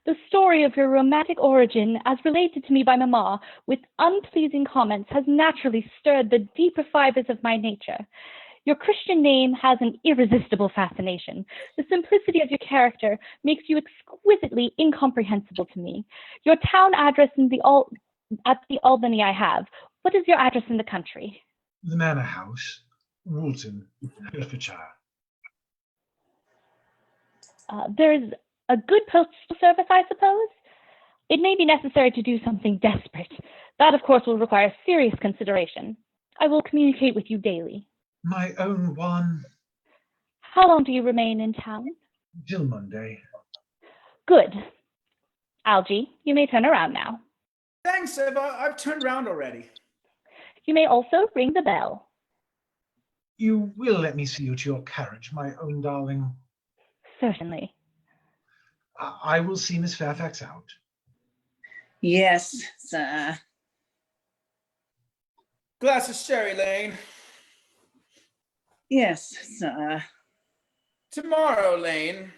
The story of your romantic origin, as related to me by Mamma, with unpleasing comments, has naturally stirred the deeper fibers of my nature. Your Christian name has an irresistible fascination. The simplicity of your character makes you exquisitely incomprehensible to me. Your town address at the Albany I have. What is your address in the country? The Manor House, Woolton, Hertfordshire. There's a good postal service, I suppose? It may be necessary to do something desperate. That, of course, will require serious consideration. I will communicate with you daily. My own one. How long do you remain in town? Till Monday. Good. Algie, you may turn around now. Thanks, I've turned around already. You may also ring the bell. You will let me see you to your carriage, my own darling. Certainly. I will see Miss Fairfax out. Yes, sir. Glass of sherry, Lane. Yes, sir. Tomorrow, Lane,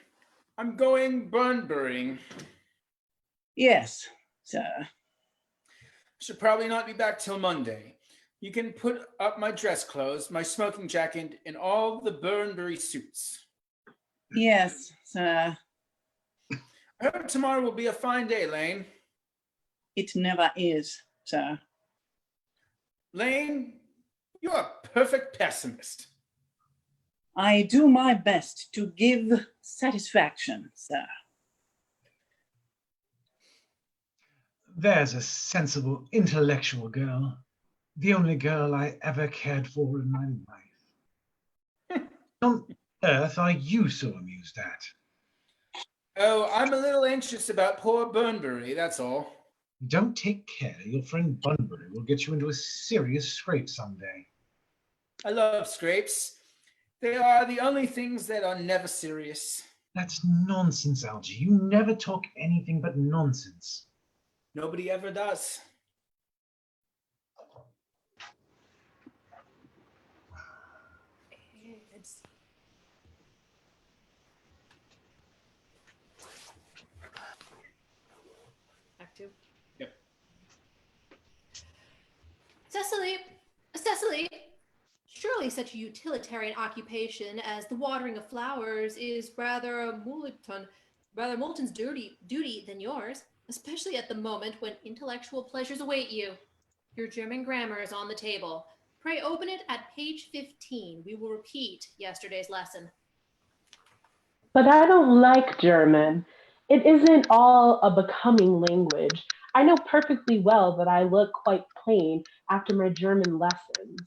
I'm going Bernburying. Yes, sir. Should probably not be back till Monday. You can put up my dress clothes, my smoking jacket, and all the Bernbury suits. Yes, sir. I hope tomorrow will be a fine day, Lane. It never is, sir. Lane, you're a perfect pessimist. I do my best to give satisfaction, sir. There's a sensible, intellectual girl. The only girl I ever cared for in my life. On earth are you so amused at? Oh, I'm a little anxious about poor Bernbury, that's all. Don't take care. Your friend Bunbury will get you into a serious scrape someday. I love scrapes. They are the only things that are never serious. That's nonsense, Algie. You never talk anything but nonsense. Nobody ever does. Act 2. Yep. Cecily, surely such a utilitarian occupation as the watering of flowers is rather Moulton's duty than yours, especially at the moment when intellectual pleasures await you. Your German grammar is on the table. Pray open it at page 15. We will repeat yesterday's lesson. But I don't like German. It isn't all a becoming language. I know perfectly well that I look quite plain after my German lessons.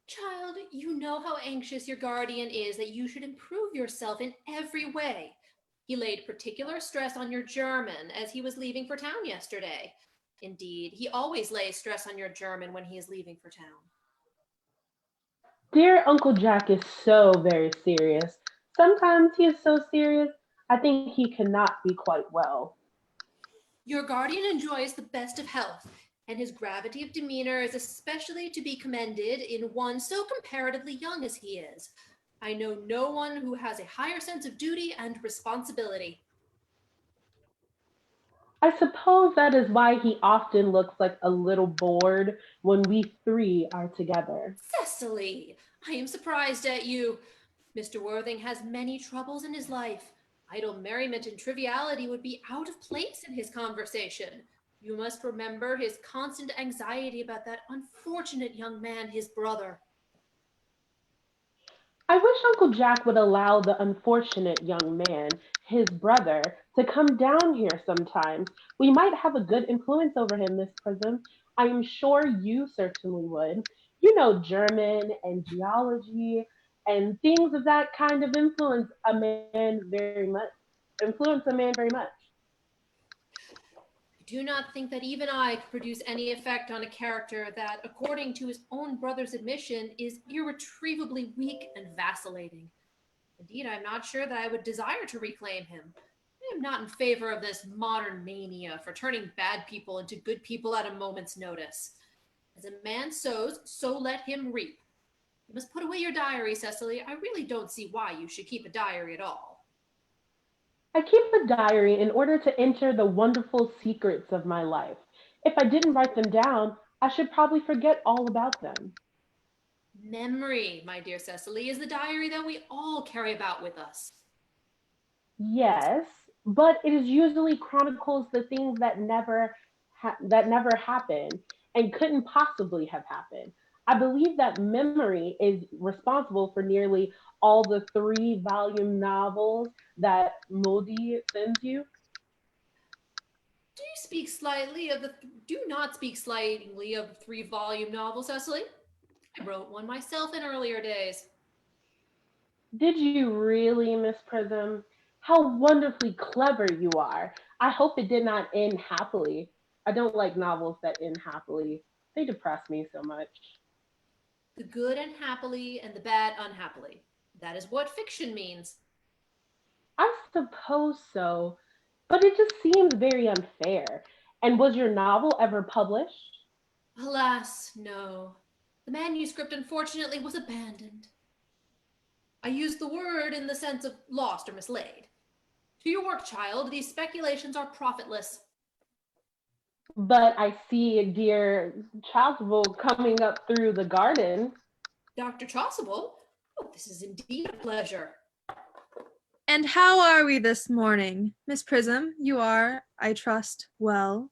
Child, you know how anxious your guardian is that you should improve yourself in every way. He laid particular stress on your German as he was leaving for town yesterday. Indeed, he always lays stress on your German when he is leaving for town. Dear Uncle Jack is so very serious. Sometimes he is so serious, I think he cannot be quite well. Your guardian enjoys the best of health, and his gravity of demeanor is especially to be commended in one so comparatively young as he is. I know no one who has a higher sense of duty and responsibility. I suppose that is why he often looks like a little bored when we 3 are together. Cecily, I am surprised at you. Mr. Worthing has many troubles in his life. Idle merriment and triviality would be out of place in his conversation. You must remember his constant anxiety about that unfortunate young man, his brother. I wish Uncle Jack would allow the unfortunate young man, his brother, to come down here sometimes. We might have a good influence over him, Miss Prism. I am sure you certainly would. You know, German and geology and things of that kind of influence a man very much. I do not think that even I could produce any effect on a character that, according to his own brother's admission, is irretrievably weak and vacillating. Indeed, I am not sure that I would desire to reclaim him. I am not in favor of this modern mania for turning bad people into good people at a moment's notice. As a man sows, so let him reap. You must put away your diary, Cecily. I really don't see why you should keep a diary at all. I keep a diary in order to enter the wonderful secrets of my life. If I didn't write them down, I should probably forget all about them. Memory, my dear Cecily, is the diary that we all carry about with us. Yes, but it is usually chronicles the things that never happened and couldn't possibly have happened. I believe that memory is responsible for nearly all the 3-volume novels that Modi sends you. Do not speak slightly of the 3-volume novel, Cecily. I wrote one myself in earlier days. Did you really, Miss Prism? How wonderfully clever you are. I hope it did not end happily. I don't like novels that end happily. They depress me so much. The good and happily and the bad unhappily. That is what fiction means. I suppose so, but it just seems very unfair. And was your novel ever published? Alas, no. The manuscript, unfortunately, was abandoned. I use the word in the sense of lost or mislaid. To your work, child, these speculations are profitless. But I see dear Chasuble coming up through the garden. Dr. Chasuble? Oh, this is indeed a pleasure. And how are we this morning? Miss Prism, you are, I trust, well.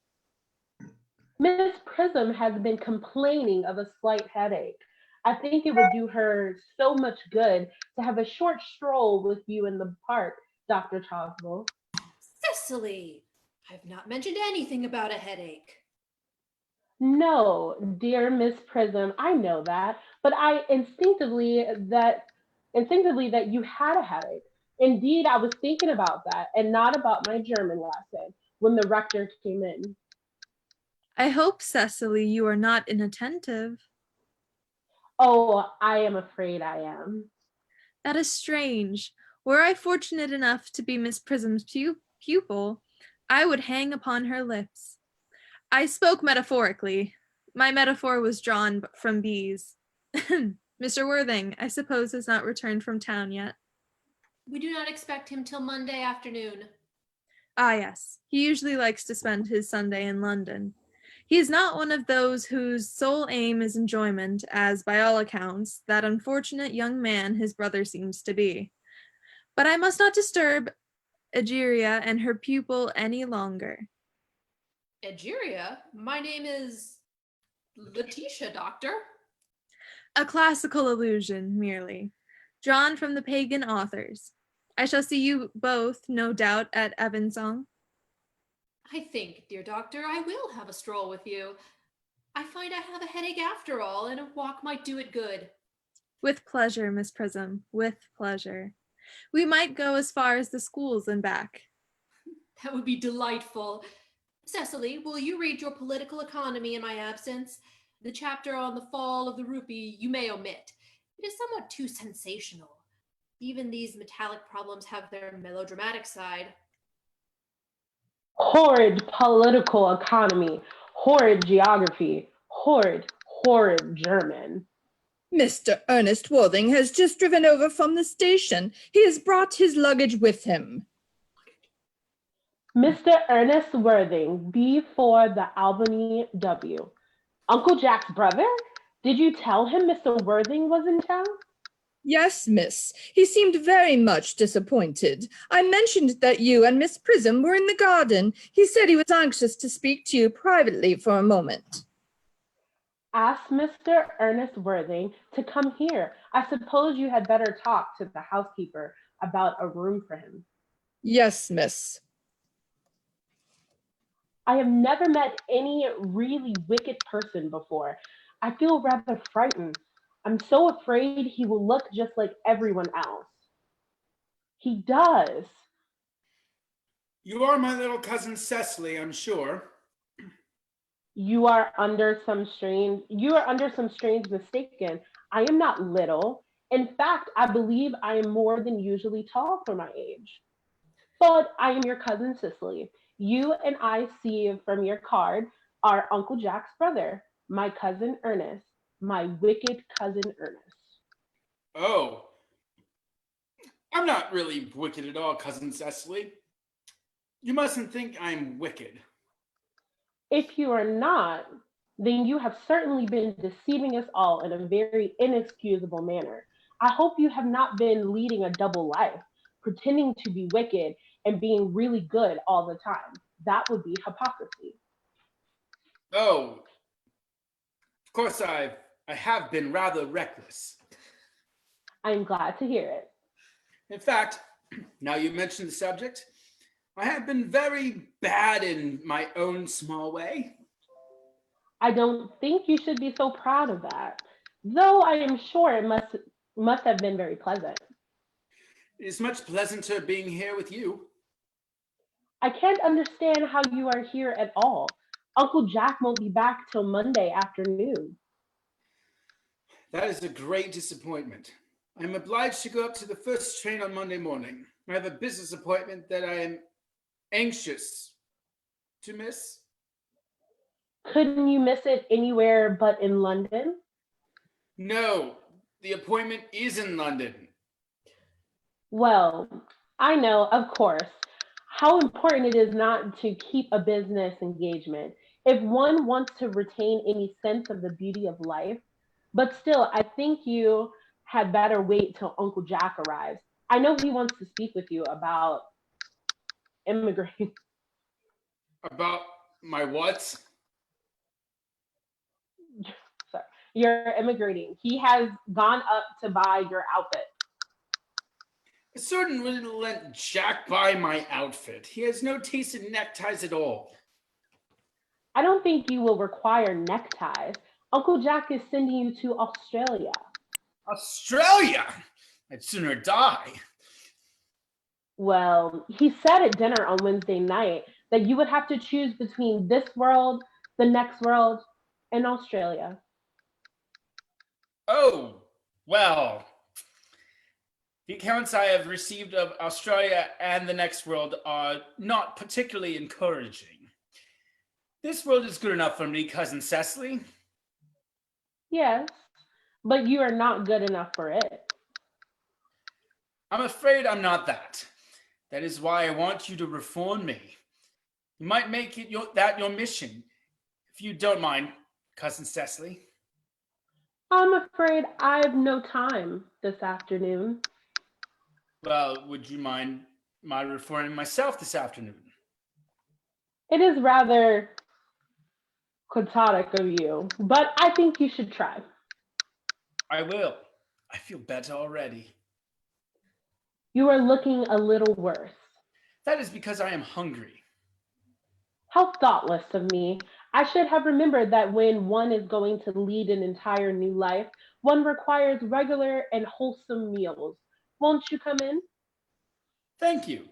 Miss Prism has been complaining of a slight headache. I think it would do her so much good to have a short stroll with you in the park, Dr. Chasuble. Cecily, I've not mentioned anything about a headache. No, dear Miss Prism, I know that, but I instinctively that you had a headache. Indeed, I was thinking about that and not about my German lesson when the rector came in. I hope, Cecily, you are not inattentive. Oh, I am afraid I am. That is strange. Were I fortunate enough to be Miss Prism's pupil, I would hang upon her lips. I spoke metaphorically. My metaphor was drawn from bees. Mr. Worthing, I suppose, has not returned from town yet. We do not expect him till Monday afternoon. Ah, yes. He usually likes to spend his Sunday in London. He is not one of those whose sole aim is enjoyment, as, by all accounts, that unfortunate young man his brother seems to be. But I must not disturb Egeria and her pupil any longer. Egeria? My name is Letitia, Doctor. A classical allusion, merely, drawn from the pagan authors. I shall see you both, no doubt, at Evensong. I think, dear Doctor, I will have a stroll with you. I find I have a headache after all, and a walk might do it good. With pleasure, Miss Prism, with pleasure. We might go as far as the schools and back. That would be delightful. Cecily, will you read your political economy in my absence? The chapter on the fall of the rupee you may omit. It is somewhat too sensational. Even these metallic problems have their melodramatic side. Horrid political economy, horrid geography, horrid German. Mr. Ernest Worthing has just driven over from the station. He has brought his luggage with him. Mr. Ernest Worthing, B4 the Albany W. Uncle Jack's brother? Did you tell him Mr. Worthing was in town? Yes, miss. He seemed very much disappointed. I mentioned that you and Miss Prism were in the garden. He said he was anxious to speak to you privately for a moment. Ask Mr. Ernest Worthing to come here. I suppose you had better talk to the housekeeper about a room for him. Yes, miss. I have never met any really wicked person before. I feel rather frightened. I'm so afraid he will look just like everyone else. He does. You are my little cousin Cecily, I'm sure. You are under some strange mistaken. I am not little. In fact, I believe I am more than usually tall for my age. But I am your cousin Cecily. You and I see from your card are Uncle Jack's brother, my cousin Ernest, my wicked cousin Ernest. Oh, I'm not really wicked at all, cousin Cecily. You mustn't think I'm wicked. If you are not, then you have certainly been deceiving us all in a very inexcusable manner. I hope you have not been leading a double life, pretending to be wicked and being really good all the time. That would be hypocrisy. Oh, of course I have been rather reckless. I'm glad to hear it. In fact, now you mention the subject, I have been very bad in my own small way. I don't think you should be so proud of that, though I am sure it must have been very pleasant. It is much pleasanter being here with you. I can't understand how you are here at all. Uncle Jack won't be back till Monday afternoon. That is a great disappointment. I am obliged to go up to the first train on Monday morning. I have a business appointment that I am anxious to miss. Couldn't you miss it anywhere but in London? No, the appointment is in London. Well, I know, of course, how important it is not to keep a business engagement if one wants to retain any sense of the beauty of life. But still, I think you had better wait till Uncle Jack arrives. I know he wants to speak with you about immigrating. About my what? Sorry, you're immigrating. He has gone up to buy your outfit. I certainly wouldn't let Jack buy my outfit. He has no taste in neckties at all. I don't think you will require neckties. Uncle Jack is sending you to Australia. Australia? I'd sooner die. Well, he said at dinner on Wednesday night that you would have to choose between this world, the next world, and Australia. Oh, well. The accounts I have received of Australia and the next world are not particularly encouraging. This world is good enough for me, cousin Cecily. Yes, but you are not good enough for it. I'm afraid I'm not that. That is why I want you to reform me. You might make it your mission, if you don't mind, cousin Cecily. I'm afraid I have no time this afternoon. Well, would you mind my reforming myself this afternoon? It is rather quixotic of you, but I think you should try. I will. I feel better already. You are looking a little worse. That is because I am hungry. How thoughtless of me. I should have remembered that when one is going to lead an entire new life, one requires regular and wholesome meals. Won't you come in? Thank you.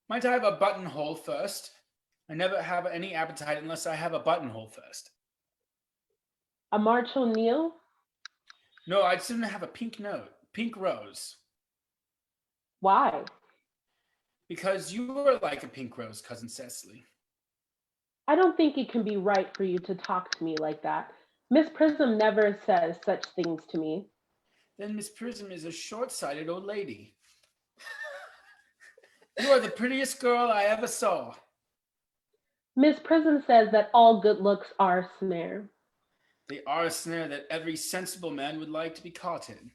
Might I have a buttonhole first? I never have any appetite unless I have a buttonhole first. A March O'Neill? No, I'd sooner have a pink rose. Why? Because you are like a pink rose, cousin Cecily. I don't think it can be right for you to talk to me like that. Miss Prism never says such things to me. Then Miss Prism is a short-sighted old lady. You are the prettiest girl I ever saw. Miss Prism says that all good looks are a snare. They are a snare that every sensible man would like to be caught in.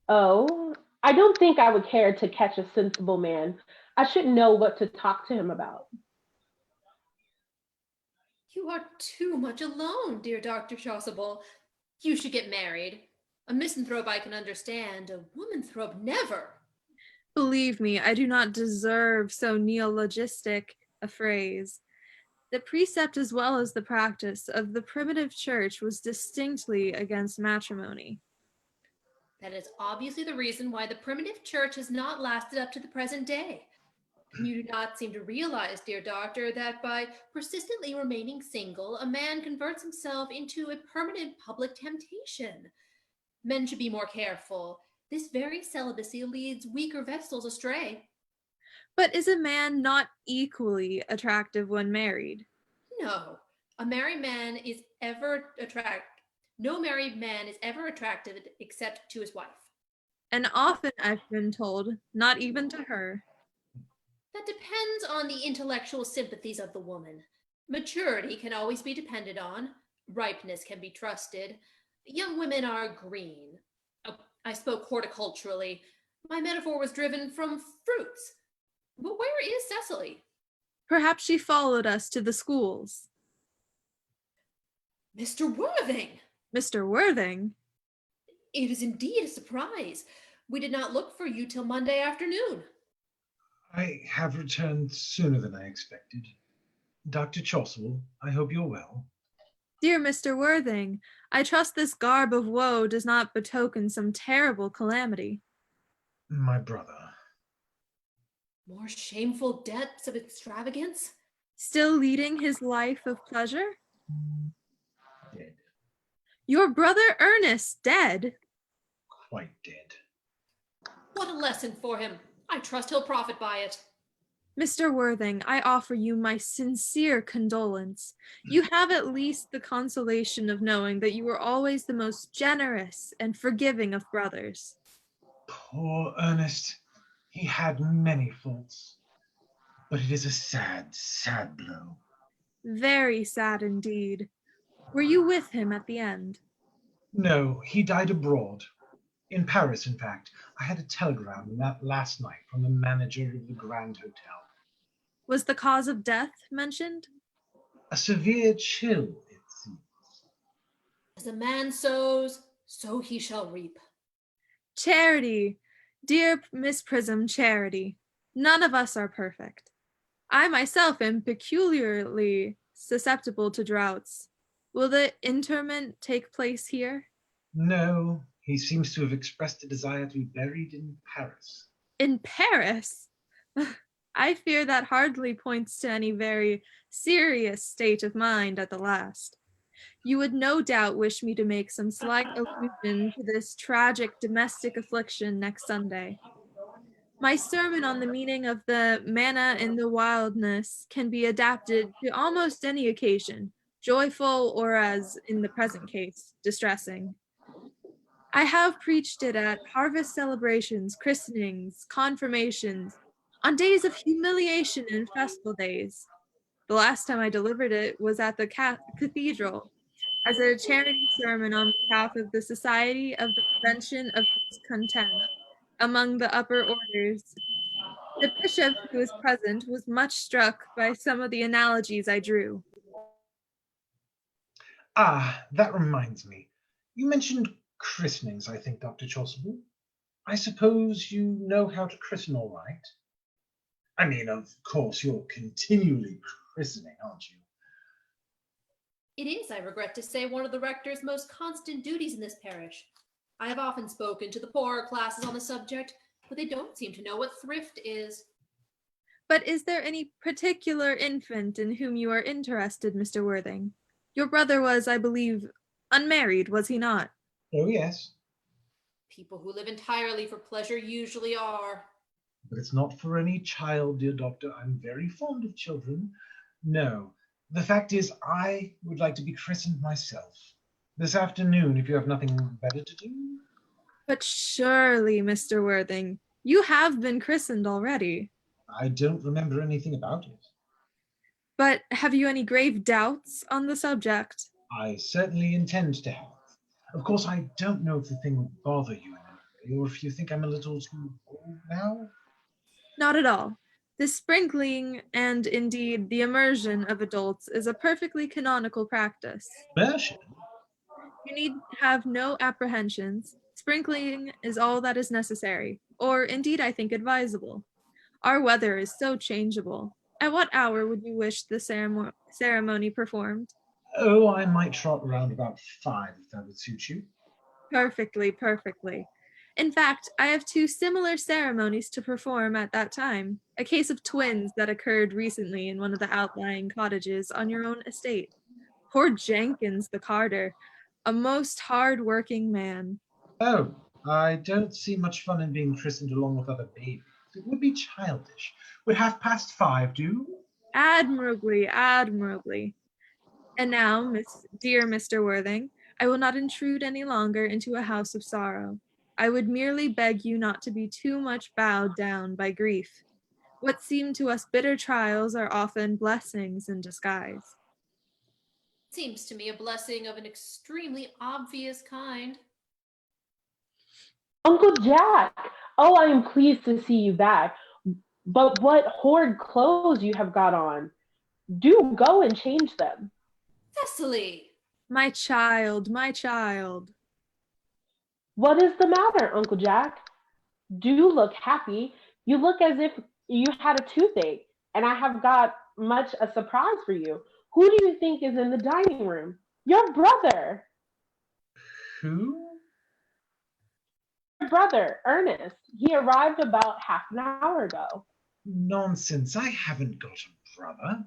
Oh, I don't think I would care to catch a sensible man. I should know what to talk to him about. You are too much alone, dear Dr. Chasuble. You should get married. A misanthrope I can understand, a womanthrope never. Believe me, I do not deserve so neologistic a phrase. The precept as well as the practice of the primitive church was distinctly against matrimony. That is obviously the reason why the primitive church has not lasted up to the present day. You do not seem to realize, dear doctor, that by persistently remaining single, a man converts himself into a permanent public temptation. Men should be more careful. This very celibacy leads weaker vessels astray. But is a man not equally attractive when married? No, a married man is ever no married man is ever attractive except to his wife. And often I've been told, not even to her. That depends on the intellectual sympathies of the woman. Maturity can always be depended on. Ripeness can be trusted. Young women are green. Oh, I spoke horticulturally. My metaphor was driven from fruits. But where is Cecily? Perhaps she followed us to the schools. Mr. Worthing! Mr. Worthing? It is indeed a surprise. We did not look for you till Monday afternoon. I have returned sooner than I expected. Dr. Chasuble, I hope you're well. Dear Mr. Worthing, I trust this garb of woe does not betoken some terrible calamity. My brother. More shameful depths of extravagance? Still leading his life of pleasure? Dead. Your brother Ernest dead? Quite dead. What a lesson for him. I trust he'll profit by it. Mr. Worthing, I offer you my sincere condolence. You have at least the consolation of knowing that you were always the most generous and forgiving of brothers. Poor Ernest. He had many faults. But it is a sad, sad blow. Very sad indeed. Were you with him at the end? No, he died abroad. In Paris, in fact. I had a telegram last night from the manager of the Grand Hotel. Was the cause of death mentioned? A severe chill, it seems. As a man sows, so he shall reap. Charity, dear Miss Prism, Charity. None of us are perfect. I myself am peculiarly susceptible to droughts. Will the interment take place here? No, he seems to have expressed a desire to be buried in Paris. In Paris? I fear that hardly points to any very serious state of mind at the last. You would no doubt wish me to make some slight allusion to this tragic domestic affliction next Sunday. My sermon on the meaning of the manna in the wilderness can be adapted to almost any occasion, joyful or, as in the present case, distressing. I have preached it at harvest celebrations, christenings, confirmations, on days of humiliation and festival days. The last time I delivered it was at the cathedral, as a charity sermon on behalf of the Society of the Prevention of Discontent among the upper orders. The bishop who was present was much struck by some of the analogies I drew. Ah, that reminds me. You mentioned christenings, I think, Dr. Chasuble. I suppose you know how to christen all right? I mean, of course, you're continually christening, aren't you? It is, I regret to say, one of the rector's most constant duties in this parish. I have often spoken to the poorer classes on the subject, but they don't seem to know what thrift is. But is there any particular infant in whom you are interested, Mr. Worthing? Your brother was, I believe, unmarried, was he not? Oh, yes. People who live entirely for pleasure usually are. But it's not for any child, dear doctor. I'm very fond of children. No, the fact is, I would like to be christened myself. This afternoon, if you have nothing better to do. But surely, Mr. Worthing, you have been christened already. I don't remember anything about it. But have you any grave doubts on the subject? I certainly intend to have. Of course, I don't know if the thing would bother you in any way, or if you think I'm a little too old now. Not at all. The sprinkling and indeed the immersion of adults is a perfectly canonical practice. Immersion? You need have no apprehensions. Sprinkling is all that is necessary, or indeed I think advisable. Our weather is so changeable. At what hour would you wish the ceremony performed? Oh, I might trot around about 5 if that would suit you. Perfectly, perfectly. In fact, I have 2 similar ceremonies to perform at that time, a case of twins that occurred recently in one of the outlying cottages on your own estate. Poor Jenkins the carter, a most hard-working man. Oh, I don't see much fun in being christened along with other babies. It would be childish. Would 5:30 do? Admirably, admirably. And now, dear Mr. Worthing, I will not intrude any longer into a house of sorrow. I would merely beg you not to be too much bowed down by grief. What seem to us bitter trials are often blessings in disguise. Seems to me a blessing of an extremely obvious kind. Uncle Jack! Oh, I am pleased to see you back. But what horrid clothes you have got on. Do go and change them. Cecily! My child, my child. What is the matter, Uncle Jack? Do look happy. You look as if you had a toothache, and I have got much a surprise for you. Who do you think is in the dining room? Your brother. Who? Your brother, Ernest. He arrived about half an hour ago. Nonsense. I haven't got a brother.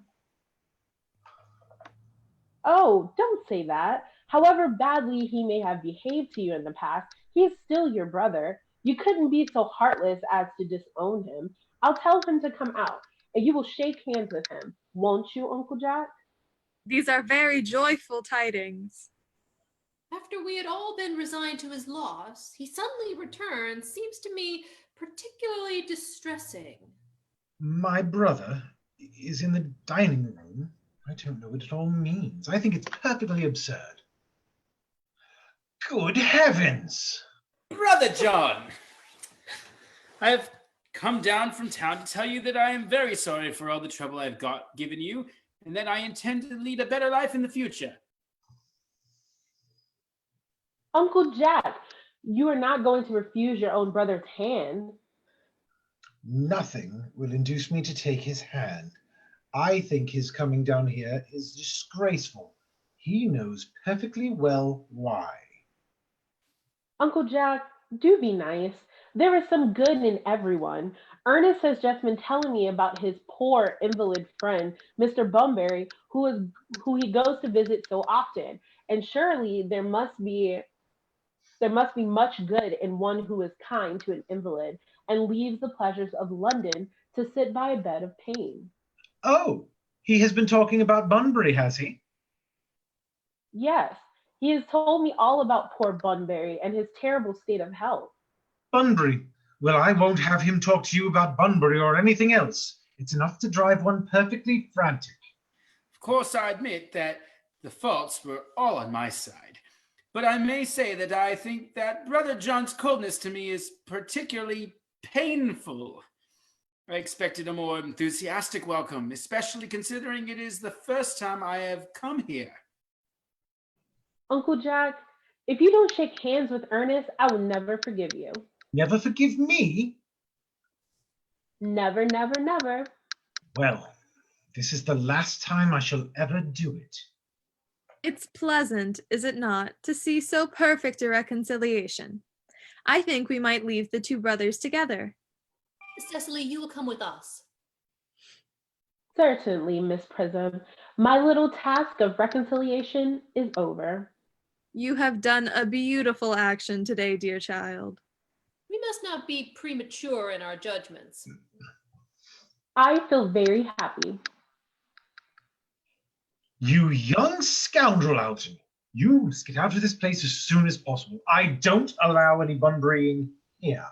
Oh, don't say that. However badly he may have behaved to you in the past, he is still your brother. You couldn't be so heartless as to disown him. I'll tell him to come out, and you will shake hands with him. Won't you, Uncle Jack? These are very joyful tidings. After we had all been resigned to his loss, he suddenly returns seems to me particularly distressing. My brother is in the dining room. I don't know what it all means. I think it's perfectly absurd. Good heavens! Brother John, I have come down from town to tell you that I am very sorry for all the trouble I've given you, and that I intend to lead a better life in the future. Uncle Jack, you are not going to refuse your own brother's hand. Nothing will induce me to take his hand. I think his coming down here is disgraceful. He knows perfectly well why. Uncle Jack, do be nice. There is some good in everyone. Ernest has just been telling me about his poor invalid friend, Mr. Bunbury, who he goes to visit so often. And surely there must be much good in one who is kind to an invalid and leaves the pleasures of London to sit by a bed of pain. Oh, he has been talking about Bunbury, has he? Yes, he has told me all about poor Bunbury and his terrible state of health. Bunbury? Well, I won't have him talk to you about Bunbury or anything else. It's enough to drive one perfectly frantic. Of course, I admit that the faults were all on my side. But I may say that I think that Brother John's coldness to me is particularly painful. I expected a more enthusiastic welcome, especially considering it is the first time I have come here. Uncle Jack, if you don't shake hands with Ernest, I will never forgive you. Never forgive me? Never, never, never. Well, this is the last time I shall ever do it. It's pleasant, is it not, to see so perfect a reconciliation. I think we might leave the 2 brothers together. Cecily, you will come with us. Certainly, Miss Prism. My little task of reconciliation is over. You have done a beautiful action today, dear child. We must not be premature in our judgments. I feel very happy. You young scoundrel, Algie. You must get out of this place as soon as possible. I don't allow any Bunburying here.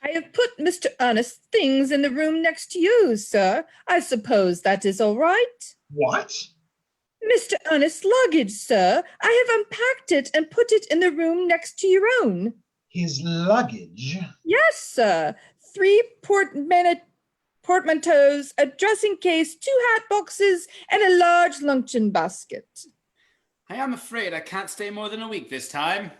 I have put Mr. Ernest's things in the room next to you, sir. I suppose that is all right? What? Mr. Ernest's luggage, sir. I have unpacked it and put it in the room next to your own. His luggage? Yes, sir. 3 portmanteaus. portmanteaus, a dressing case, 2 hat boxes, and a large luncheon basket. I am afraid I can't stay more than a week this time.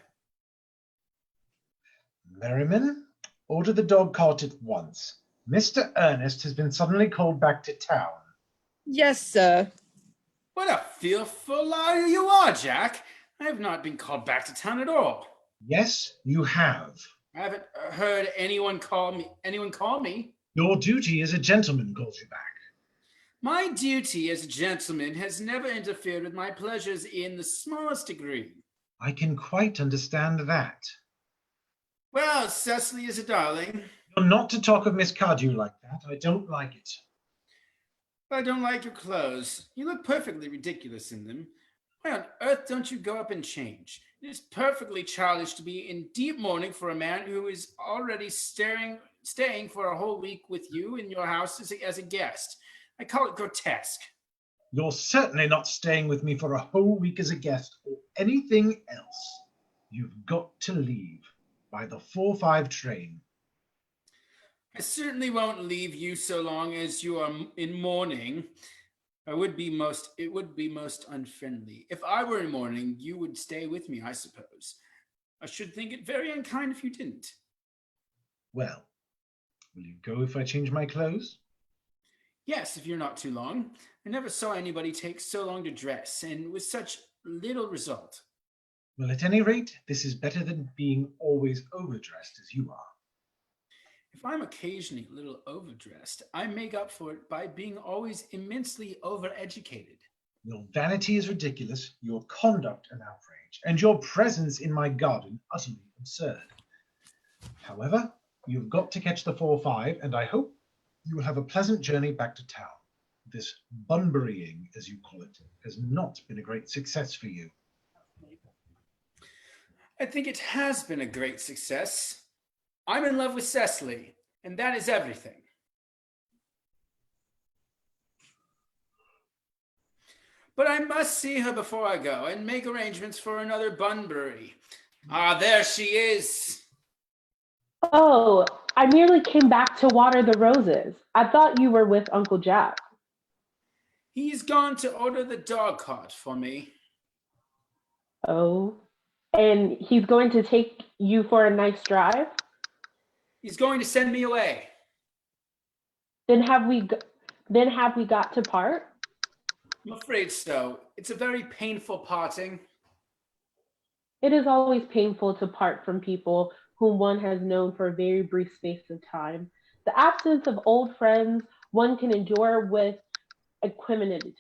Merriman, order the dog cart at once. Mr. Ernest has been suddenly called back to town. Yes, sir. What a fearful liar you are, Jack. I have not been called back to town at all. Yes, you have. I haven't heard anyone call me. Your duty as a gentleman calls you back. My duty as a gentleman has never interfered with my pleasures in the smallest degree. I can quite understand that. Well, Cecily is a darling. You're not to talk of Miss Cardew like that. I don't like it. I don't like your clothes. You look perfectly ridiculous in them. Why on earth don't you go up and change? It is perfectly childish to be in deep mourning for a man who is already staying for a whole week with you in your house as a guest. I call it grotesque. You're certainly not staying with me for a whole week as a guest or anything else. You've got to leave by the 4:05 train. I certainly won't leave you so long as you are in mourning. It would be most unfriendly. If I were in mourning, you would stay with me, I suppose. I should think it very unkind if you didn't. Well, will you go if I change my clothes? Yes, if you're not too long. I never saw anybody take so long to dress, and with such little result. Well, at any rate, this is better than being always overdressed as you are. If I'm occasionally a little overdressed, I make up for it by being always immensely overeducated. Your vanity is ridiculous, your conduct an outrage, and your presence in my garden utterly absurd. However, you've got to catch the 4:05, and I hope you will have a pleasant journey back to town. This bunburying, as you call it, has not been a great success for you. I think it has been a great success. I'm in love with Cecily, and that is everything. But I must see her before I go and make arrangements for another Bunbury. Ah, there she is. Oh, I merely came back to water the roses. I thought you were with Uncle Jack. He's gone to order the dog cart for me. Oh, and he's going to take you for a nice drive? He's going to send me away. Then have we got to part? I'm afraid so. It's a very painful parting. It is always painful to part from people whom one has known for a very brief space of time. The absence of old friends one can endure with equanimity.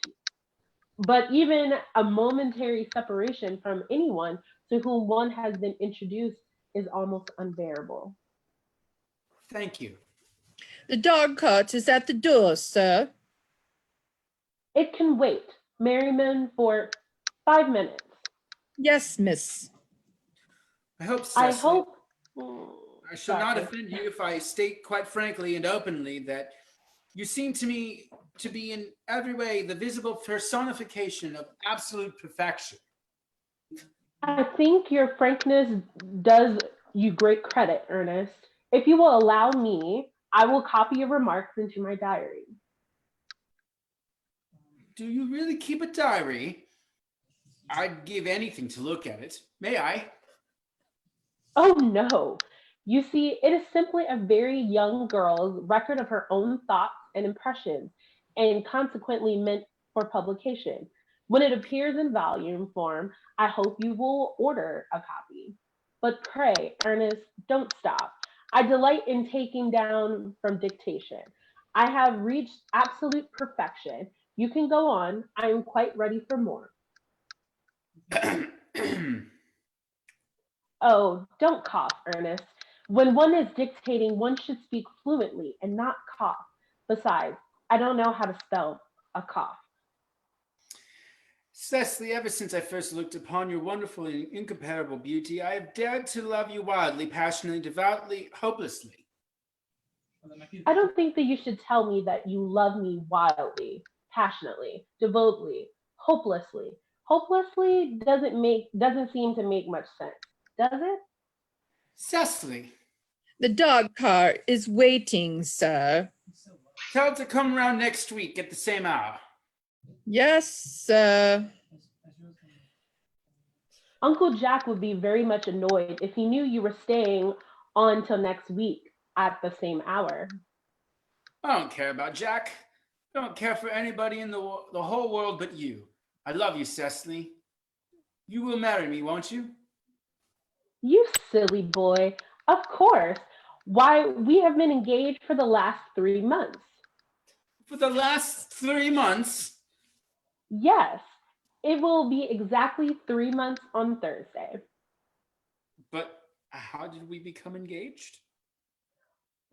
But even a momentary separation from anyone to whom one has been introduced is almost unbearable. Thank you. The dog cart is at the door, sir. It can wait, Merriman, for 5 minutes. Yes, miss. I hope, Cecily, I shall not sorry. offend you if I state quite frankly and openly that you seem to me to be in every way the visible personification of absolute perfection. I think your frankness does you great credit, Ernest. If you will allow me, I will copy your remarks into my diary. Do you really keep a diary? I'd give anything to look at it. May I? Oh no. You see, it is simply a very young girl's record of her own thoughts and impressions, and consequently meant for publication. When it appears in volume form, I hope you will order a copy. But pray, Ernest, don't stop. I delight in taking down from dictation. I have reached absolute perfection. You can go on. I am quite ready for more. Oh, don't cough, Ernest. When one is dictating, one should speak fluently and not cough. Besides, I don't know how to spell a cough. Cecily, ever since I first looked upon your wonderful and incomparable beauty, I have dared to love you wildly, passionately, devoutly, hopelessly. I don't think that you should tell me that you love me wildly, passionately, devotedly, hopelessly. Hopelessly doesn't seem to make much sense, does it? Cecily. The dog cart is waiting, sir. Tell her to come around next week at the same hour. Yes, sir. Uncle Jack would be very much annoyed if he knew you were staying on till next week at the same hour. I don't care about Jack. I don't care for anybody in the whole world but you. I love you, Cecily. You will marry me, won't you? You silly boy. Of course. Why, we have been engaged for the last 3 months. For the last 3 months? Yes. It will be exactly 3 months on Thursday. But how did we become engaged?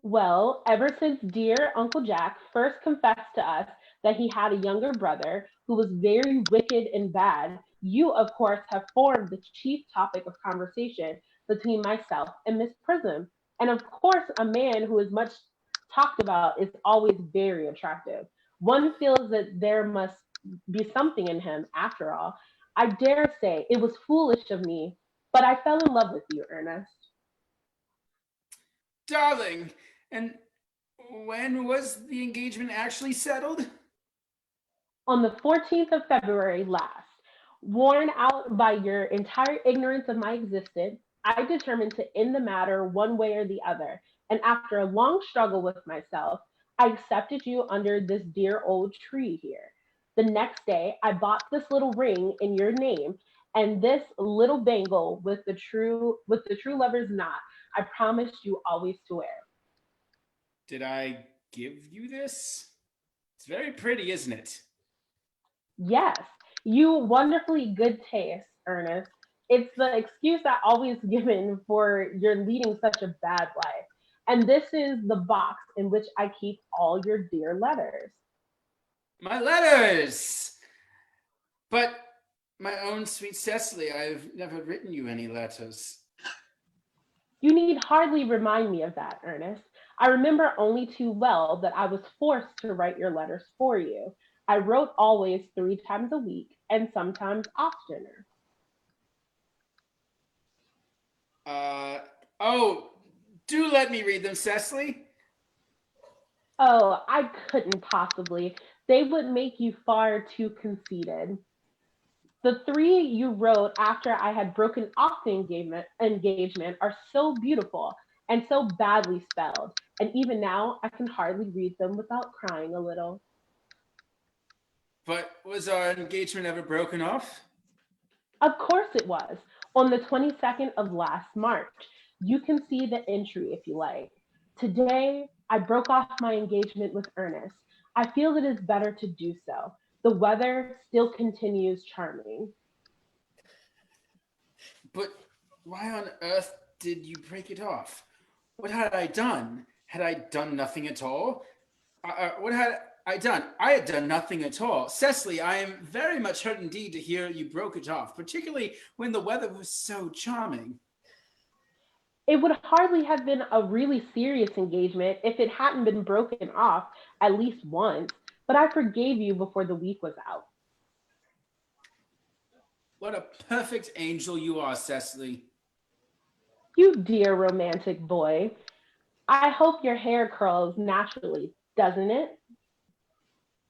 Well, ever since dear Uncle Jack first confessed to us that he had a younger brother who was very wicked and bad, you, of course, have formed the chief topic of conversation between myself and Miss Prism. And of course, a man who is much talked about is always very attractive. One feels that there must be something in him after all. I dare say it was foolish of me, but I fell in love with you, Ernest. Darling, and when was the engagement actually settled? On the 14th of February last. Worn out by your entire ignorance of my existence, I determined to end the matter one way or the other. And after a long struggle with myself, I accepted you under this dear old tree here. The next day, I bought this little ring in your name and this little bangle with the true lover's knot I promised you always to wear. Did I give you this? It's very pretty, isn't it? Yes, you wonderfully good taste, Ernest. It's the excuse I always given for your leading such a bad life. And this is the box in which I keep all your dear letters. My letters! But, my own sweet Cecily, I've never written you any letters. You need hardly remind me of that, Ernest. I remember only too well that I was forced to write your letters for you. I wrote always 3 times a week, and sometimes oftener. Oh, do let me read them, Cecily. Oh, I couldn't possibly. They would make you far too conceited. The 3 you wrote after I had broken off the engagement are so beautiful and so badly spelled, and even now I can hardly read them without crying a little. But was our engagement ever broken off? Of course it was, on the 22nd of last March. You can see the entry if you like. Today, I broke off my engagement with Ernest. I feel it is better to do so. The weather still continues charming. But why on earth did you break it off? What had I done? Had I done nothing at all? What had I done? I had done nothing at all. Cecily, I am very much hurt indeed to hear you broke it off, particularly when the weather was so charming. It would hardly have been a really serious engagement if it hadn't been broken off at least once, but I forgave you before the week was out. What a perfect angel you are, Cecily. You dear romantic boy. I hope your hair curls naturally, doesn't it?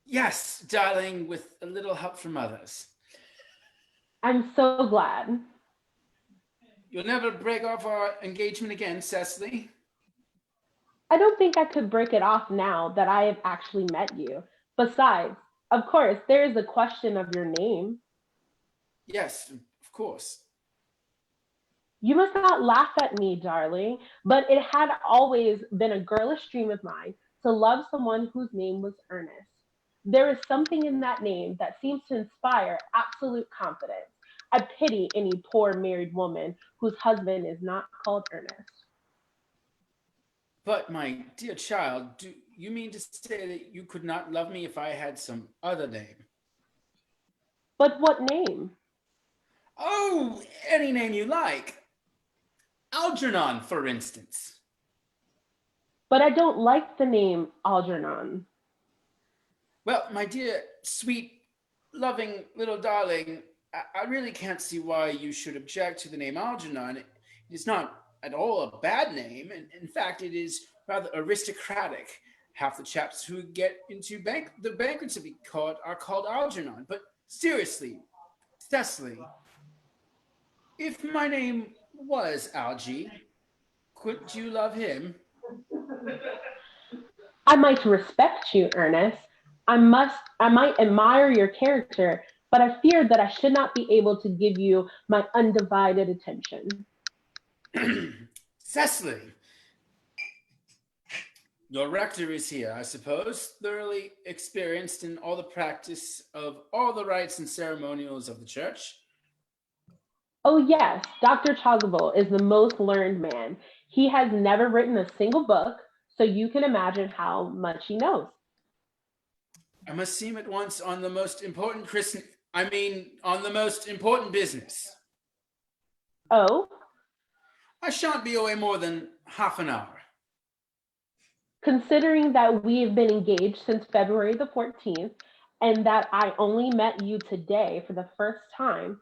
Yes, darling, with a little help from others. I'm so glad. You'll never break off our engagement again, Cecily? I don't think I could break it off now that I have actually met you. Besides, of course, there is a question of your name. Yes, of course. You must not laugh at me, darling, but it had always been a girlish dream of mine to love someone whose name was Ernest. There is something in that name that seems to inspire absolute confidence. I pity any poor married woman whose husband is not called Ernest. But, my dear child, do you mean to say that you could not love me if I had some other name? But what name? Oh, any name you like. Algernon, for instance. But I don't like the name Algernon. Well, my dear, sweet, loving little darling, I really can't see why you should object to the name Algernon. It is not at all a bad name, and in fact, it is rather aristocratic. half the chaps who get into the bankruptcy court are called Algernon. But seriously, Cecily, if my name was Algie, couldn't you love him? I might respect you, Ernest. I might admire your character, but I fear that I should not be able to give you my undivided attention. Cecily, your rector is here, I suppose, thoroughly experienced in all the practice of all the rites and ceremonials of the church. Oh yes, Dr. Chasuble is the most learned man. He has never written a single book, so you can imagine how much he knows. I must seem at once on the most important on the most important business. Oh? I shan't be away more than half an hour. Considering that we have been engaged since February the 14th, and that I only met you today for the first time,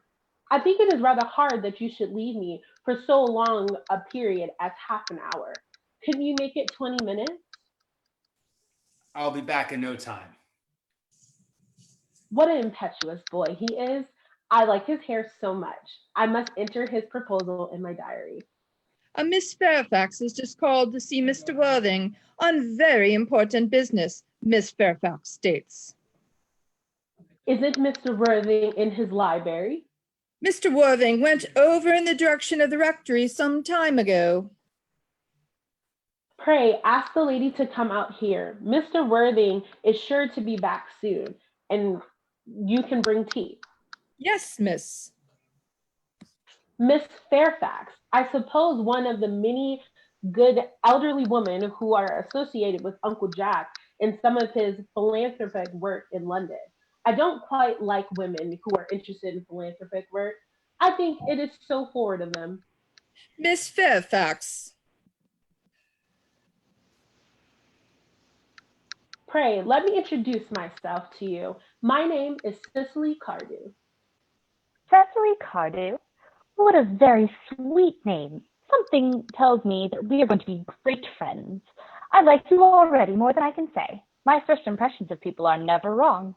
I think it is rather hard that you should leave me for so long a period as half an hour. Couldn't you make it 20 minutes? I'll be back in no time. What an impetuous boy he is. I like his hair so much. I must enter his proposal in my diary. A Miss Fairfax is just called to see Mr. Worthing on very important business, Miss Fairfax states. Isn't Mr. Worthing in his library? Mr. Worthing went over in the direction of the rectory some time ago. Pray ask the lady to come out here. Mr. Worthing is sure to be back soon, and you can bring tea. Yes, miss. Miss Fairfax, I suppose one of the many good elderly women who are associated with Uncle Jack in some of his philanthropic work in London. I don't quite like women who are interested in philanthropic work. I think it is so forward of them. Miss Fairfax. Pray, let me introduce myself to you. My name is Cecily Cardew. Cecily Cardew? What a very sweet name. Something tells me that we are going to be great friends. I like you already more than I can say. My first impressions of people are never wrong.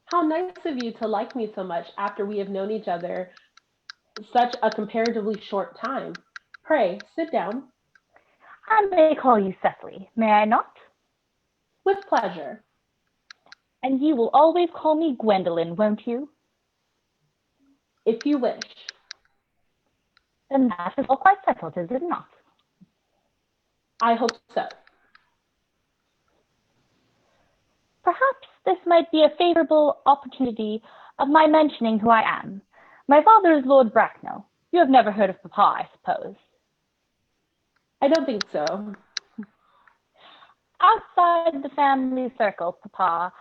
How nice of you to like me so much after we have known each other such a comparatively short time. Pray, sit down. I may call you Cecily, may I not? With pleasure. And you will always call me Gwendolen, won't you? If you wish. Then that is all quite settled, is it not? I hope so. Perhaps this might be a favorable opportunity of my mentioning who I am. My father is Lord Bracknell. You have never heard of Papa, I suppose. I don't think so. Outside the family circle, Papa,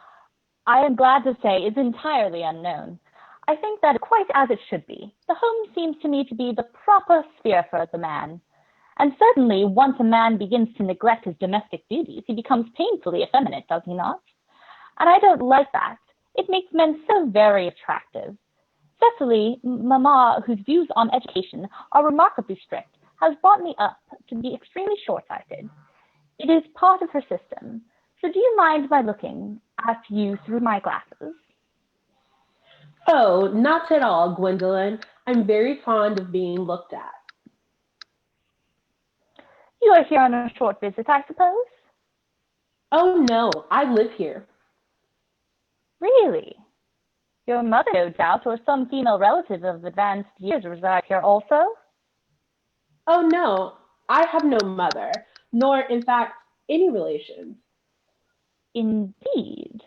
I am glad to say, is entirely unknown. I think that quite as it should be. The home seems to me to be the proper sphere for the man. And certainly, once a man begins to neglect his domestic duties, he becomes painfully effeminate, does he not? And I don't like that. It makes men so very attractive. Cecily, Mamma, whose views on education are remarkably strict, has brought me up to be extremely short-sighted. It is part of her system. So do you mind my looking at you through my glasses? Oh, not at all, Gwendolen. I'm very fond of being looked at. You are here on a short visit, I suppose? Oh, no, I live here. Really? Your mother, no doubt, or some female relative of advanced years reside here also? Oh, no, I have no mother, nor, in fact, any relations. Indeed.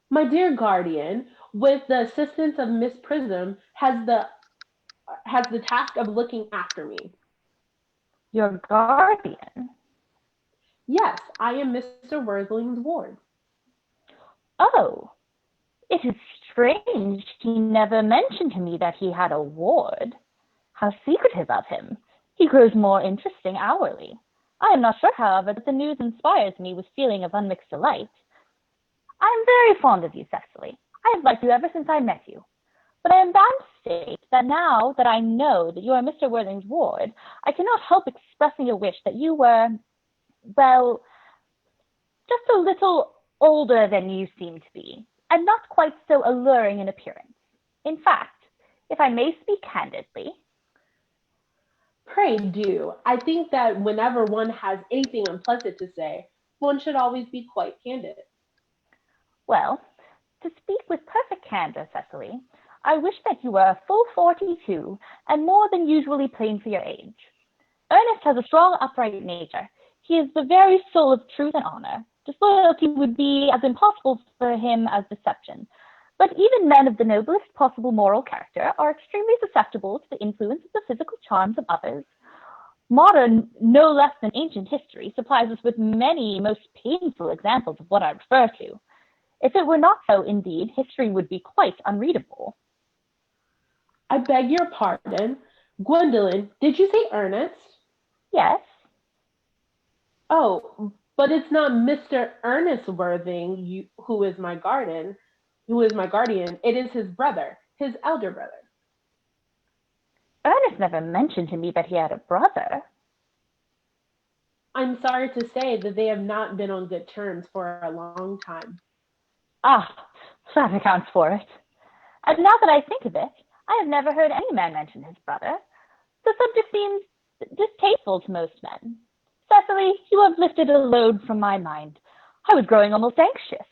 My dear guardian, with the assistance of Miss Prism, has the task of looking after me. Your guardian? Yes, I am Mr. Worthing's ward. Oh, it is strange he never mentioned to me that he had a ward. How secretive of him. He grows more interesting hourly. I am not sure, however, that the news inspires me with feeling of unmixed delight. I am very fond of you, Cecily. I have liked you ever since I met you. But I am bound to state that now that I know that you are Mr. Worthing's ward, I cannot help expressing a wish that you were, well, just a little older than you seem to be, and not quite so alluring in appearance. In fact, if I may speak candidly, Pray do. I think that whenever one has anything unpleasant to say, one should always be quite candid. well, to speak with perfect candor, Cecily, I wish that you were a full 42 and more than usually plain for your age. Ernest has a strong, upright nature. He is the very soul of truth and honor. Disloyalty would be as impossible for him as deception. But even men of the noblest possible moral character are extremely susceptible to the influence of the physical charms of others. Modern, no less than ancient history, supplies us with many most painful examples of what I refer to. If it were not so, indeed, history would be quite unreadable. I beg your pardon. Gwendolen, did you say Ernest? Yes. Oh, but it's not Mr. Ernest Worthing who is my guardian. It is his brother, his elder brother. Ernest never mentioned to me that he had a brother. I'm sorry to say that they have not been on good terms for a long time. Ah, that accounts for it. And now that I think of it, I have never heard any man mention his brother. The subject seems distasteful to most men. Cecily, you have lifted a load from my mind. I was growing almost anxious.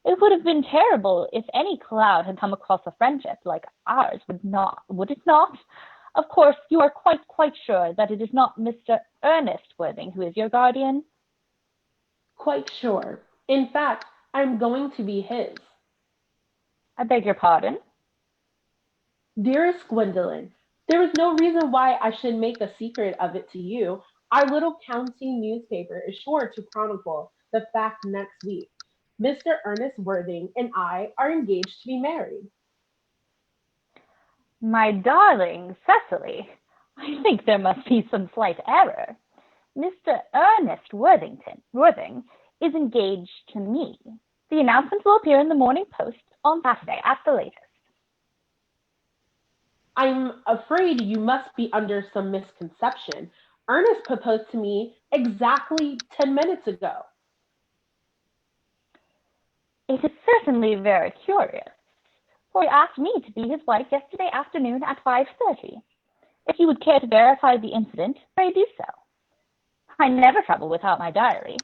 It would have been terrible if any cloud had come across a friendship like ours, would it not? Of course, you are quite sure that it is not Mr. Ernest Worthing who is your guardian? Quite sure. In fact, I'm going to be his. I beg your pardon? Dearest Gwendolen, there is no reason why I should make a secret of it to you. Our little county newspaper is sure to chronicle the fact next week. Mr. Ernest Worthing and I are engaged to be married. My darling Cecily, I think there must be some slight error. Mr. Ernest Worthing is engaged to me. The announcement will appear in the Morning Post on Saturday at the latest. I'm afraid you must be under some misconception. Ernest proposed to me exactly 10 minutes ago. It is certainly very curious, for he asked me to be his wife yesterday afternoon at 5:30. If you would care to verify the incident, pray do so. I never travel without my diary.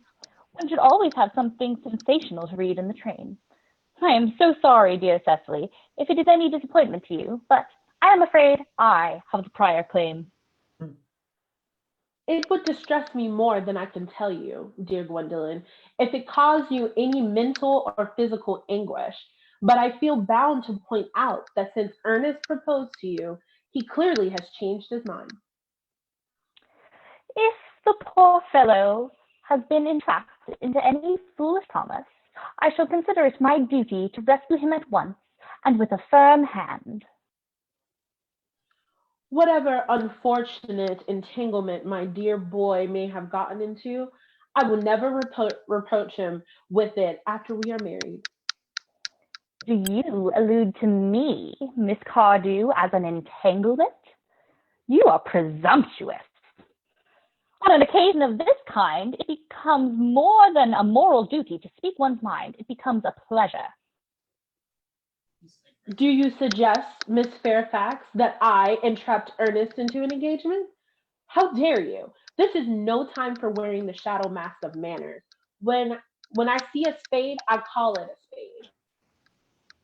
One should always have something sensational to read in the train. I am so sorry, dear Cecily, if it is any disappointment to you, but I am afraid I have the prior claim. It would distress me more than I can tell you, dear Gwendolen, if it caused you any mental or physical anguish. But I feel bound to point out that since Ernest proposed to you, he clearly has changed his mind. If the poor fellow has been entrapped into any foolish promise, I shall consider it my duty to rescue him at once and with a firm hand. Whatever unfortunate entanglement my dear boy may have gotten into, I will never reproach him with it after we are married. Do you allude to me, Miss Cardew, as an entanglement? You are presumptuous. On an occasion of this kind, it becomes more than a moral duty to speak one's mind. It becomes a pleasure. Do you suggest, Miss Fairfax, that I entrapped Ernest into an engagement? How dare you? This is no time for wearing the shadow mask of manners. When I see a spade, I call it a spade.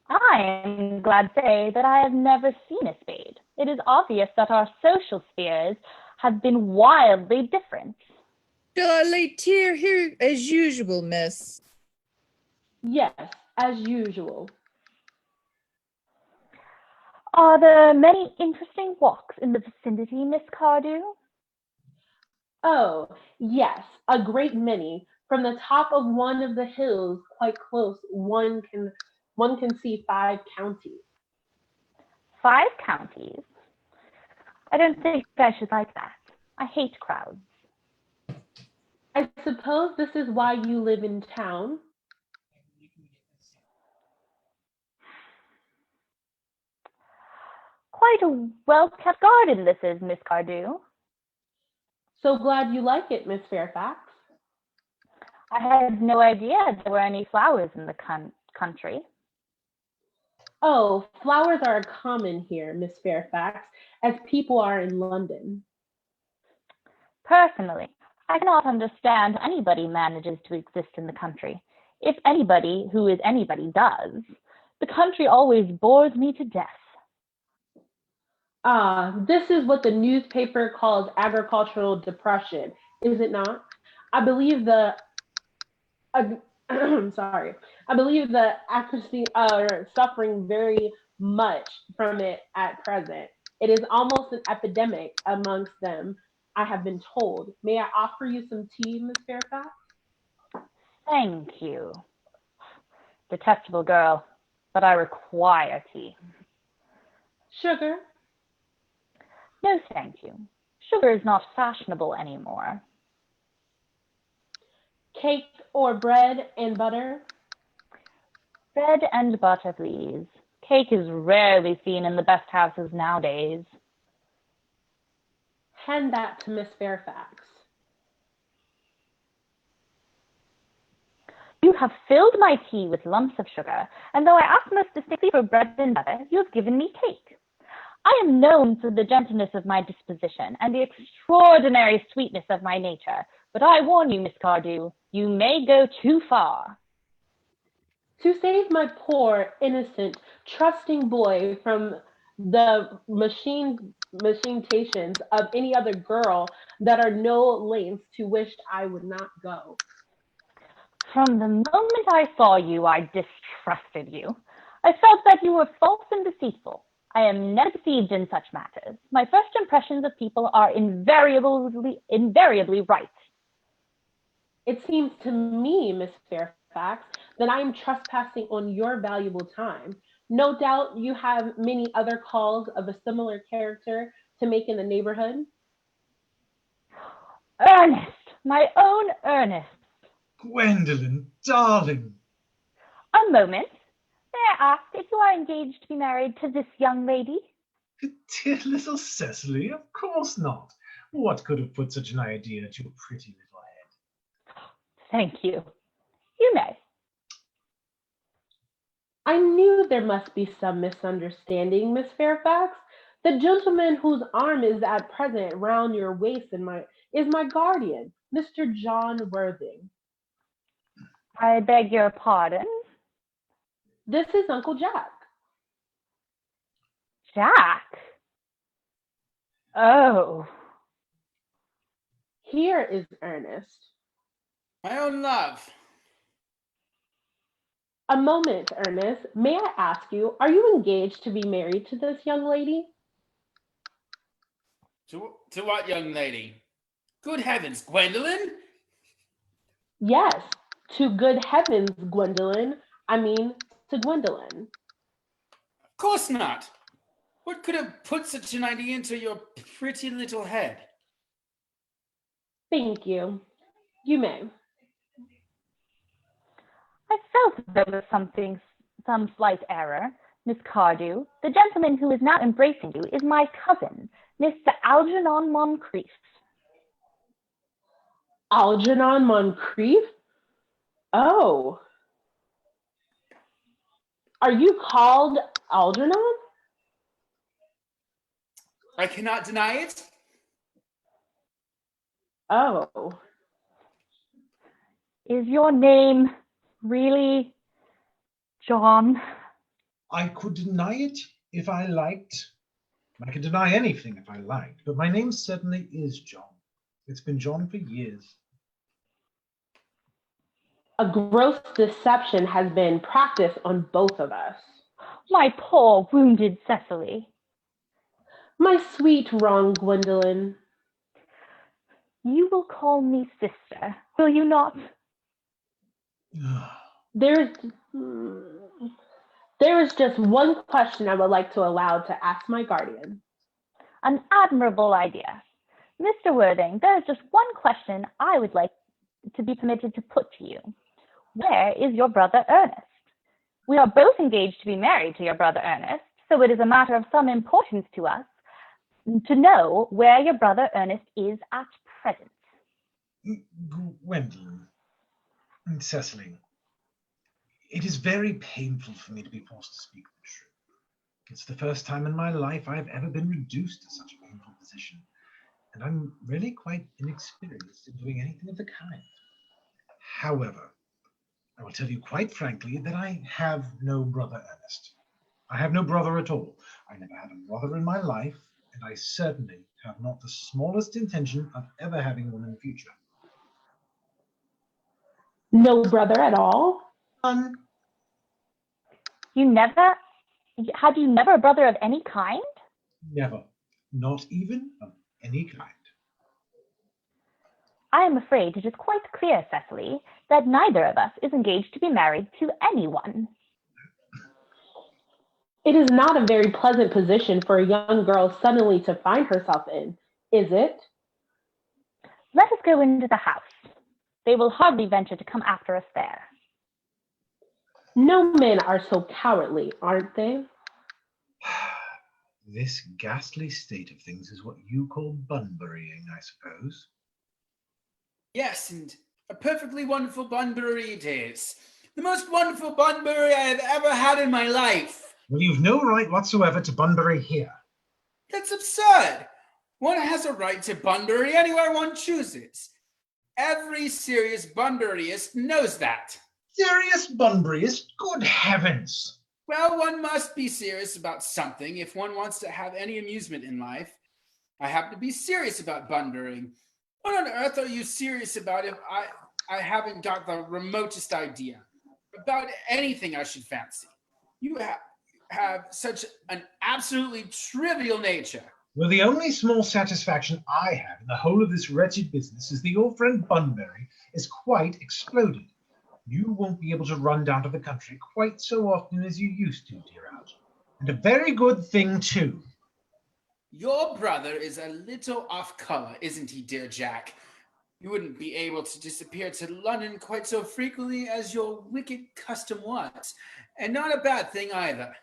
I am glad to say that I have never seen a spade. It is obvious that our social spheres have been wildly different. Shall I lay tear here as usual, miss? Yes, as usual. Are there many interesting walks in the vicinity, Miss Cardew? Oh, yes, a great many. From the top of one of the hills, quite close, one can see 5 counties. 5 counties? I don't think I should like that. I hate crowds. I suppose this is why you live in town? Quite a well-kept garden this is, Miss Cardew. So glad you like it, Miss Fairfax. I had no idea there were any flowers in the country. Oh, flowers are common here, Miss Fairfax, as people are in London. Personally, I cannot understand anybody manages to exist in the country. If anybody who is anybody does, the country always bores me to death. Ah, this is what the newspaper calls agricultural depression, is it not? I believe the sorry. I believe the accuracy are suffering very much from it at present. It is almost an epidemic amongst them, I have been told. May I offer you some tea, Miss Fairfax? Thank you. Detestable girl, but I require tea. Sugar? No, thank you. Sugar is not fashionable anymore. Cake or bread and butter? Bread and butter, please. Cake is rarely seen in the best houses nowadays. Hand that to Miss Fairfax. You have filled my tea with lumps of sugar, and though I asked most distinctly for bread and butter, you have given me cake. I am known for the gentleness of my disposition and the extraordinary sweetness of my nature, but I warn you, Miss Cardew, you may go too far. To save my poor, innocent, trusting boy from the machinations of any other girl that are no lengths to which I would not go. From the moment I saw you, I distrusted you. I felt that you were false and deceitful. I am never deceived in such matters. My first impressions of people are invariably right. It seems to me, Miss Fairfax, that I am trespassing on your valuable time. No doubt you have many other calls of a similar character to make in the neighborhood. Ernest, my own Ernest. Gwendolen, darling. A moment. May I ask if you are engaged to be married to this young lady? Dear little Cecily, of course not. What could have put such an idea into your pretty little head? Thank you. You may. I knew there must be some misunderstanding, Miss Fairfax. The gentleman whose arm is at present round your waist is my guardian, Mr. John Worthing. I beg your pardon? This is Uncle Jack. Jack? Oh. Here is Ernest. My own love. A moment, Ernest. May I ask you, are you engaged to be married to this young lady? To what young lady? Good heavens, Gwendolen? Yes, to good heavens, Gwendolen. I mean, to Gwendolen. Of course not. What could have put such an idea into your pretty little head? Thank you. You may. I felt there was some slight error. Miss Cardew, the gentleman who is now embracing you is my cousin, Mr. Algernon Moncrief. Algernon Moncrief? Oh. Are you called Algernon? I cannot deny it. Oh. Is your name really John? I could deny it if I liked. I could deny anything if I liked, but my name certainly is John. It's been John for years. A gross deception has been practiced on both of us. My poor wounded Cecily. My sweet wrong Gwendolen. You will call me sister, will you not? There is just one question I would like to allow to ask my guardian. An admirable idea. Mr. Worthing, there is just one question I would like to be permitted to put to you. Where is your brother Ernest? We are both engaged to be married to your brother Ernest, so it is a matter of some importance to us to know where your brother Ernest is at present. Gwendolen, Cecily, it is very painful for me to be forced to speak the truth. It's the first time in my life I have ever been reduced to such a painful position, and I'm really quite inexperienced in doing anything of the kind. However, I will tell you quite frankly that I have no brother Ernest. I have no brother at all. I never had a brother in my life, and I certainly have not the smallest intention of ever having one in the future. No brother at all? None. Had you never a brother of any kind? Never. Not even of any kind. I am afraid it is quite clear, Cecily, that neither of us is engaged to be married to anyone. It is not a very pleasant position for a young girl suddenly to find herself in, is it? Let us go into the house. They will hardly venture to come after us there. No men are so cowardly, aren't they? This ghastly state of things is what you call bunburying, I suppose. Yes, and a perfectly wonderful Bunbury it is. The most wonderful Bunbury I have ever had in my life. Well, you've no right whatsoever to bunbury here. That's absurd. One has a right to Bunbury anywhere one chooses. Every serious Bunburyist knows that. Serious bunburyist? Good heavens! Well, one must be serious about something if one wants to have any amusement in life. I happen to be serious about Bunburying. What on earth are you serious about if I haven't got the remotest idea about anything I should fancy? You have such an absolutely trivial nature. Well, the only small satisfaction I have in the whole of this wretched business is that your friend Bunbury is quite exploded. You won't be able to run down to the country quite so often as you used to, dear Algie. And a very good thing, too. Your brother is a little off color, isn't he, dear Jack? You wouldn't be able to disappear to London quite so frequently as your wicked custom was, and not a bad thing either.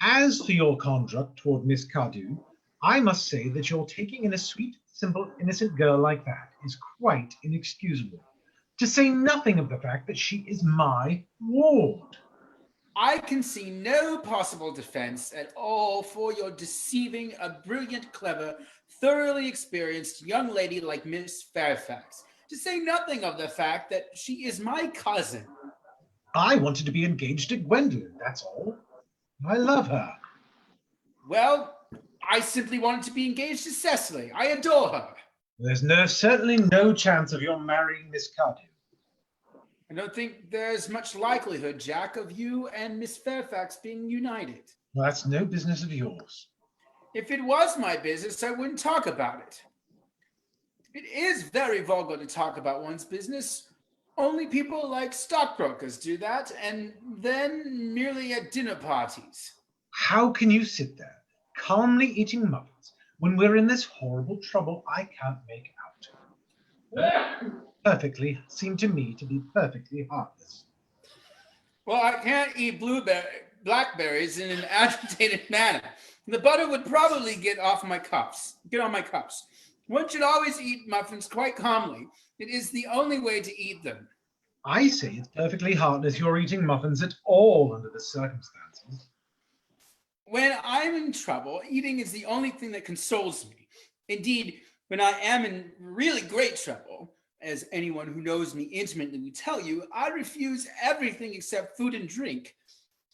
As for your conduct toward Miss Cardew, I must say that your taking in a sweet, simple, innocent girl like that is quite inexcusable. To say nothing of the fact that she is my ward. I can see no possible defense at all for your deceiving a brilliant, clever, thoroughly experienced young lady like Miss Fairfax, to say nothing of the fact that she is my cousin. I wanted to be engaged to Gwendolen, that's all. I love her. Well, I simply wanted to be engaged to Cecily. I adore her. There's certainly no chance of your marrying Miss Cardew. I don't think there's much likelihood, Jack, of you and Miss Fairfax being united. Well, that's no business of yours. If it was my business, I wouldn't talk about it. It is very vulgar to talk about one's business. Only people like stockbrokers do that, and then merely at dinner parties. How can you sit there, calmly eating muffins, when we're in this horrible trouble I can't make out? Perfectly seem to me to be perfectly heartless. Well, I can't eat blackberries in an agitated manner. The butter would probably get on my cuffs. One should always eat muffins quite calmly. It is the only way to eat them. I say it's perfectly heartless you're eating muffins at all under the circumstances. When I'm in trouble, eating is the only thing that consoles me. Indeed, when I am in really great trouble, as anyone who knows me intimately will tell you, I refuse everything except food and drink.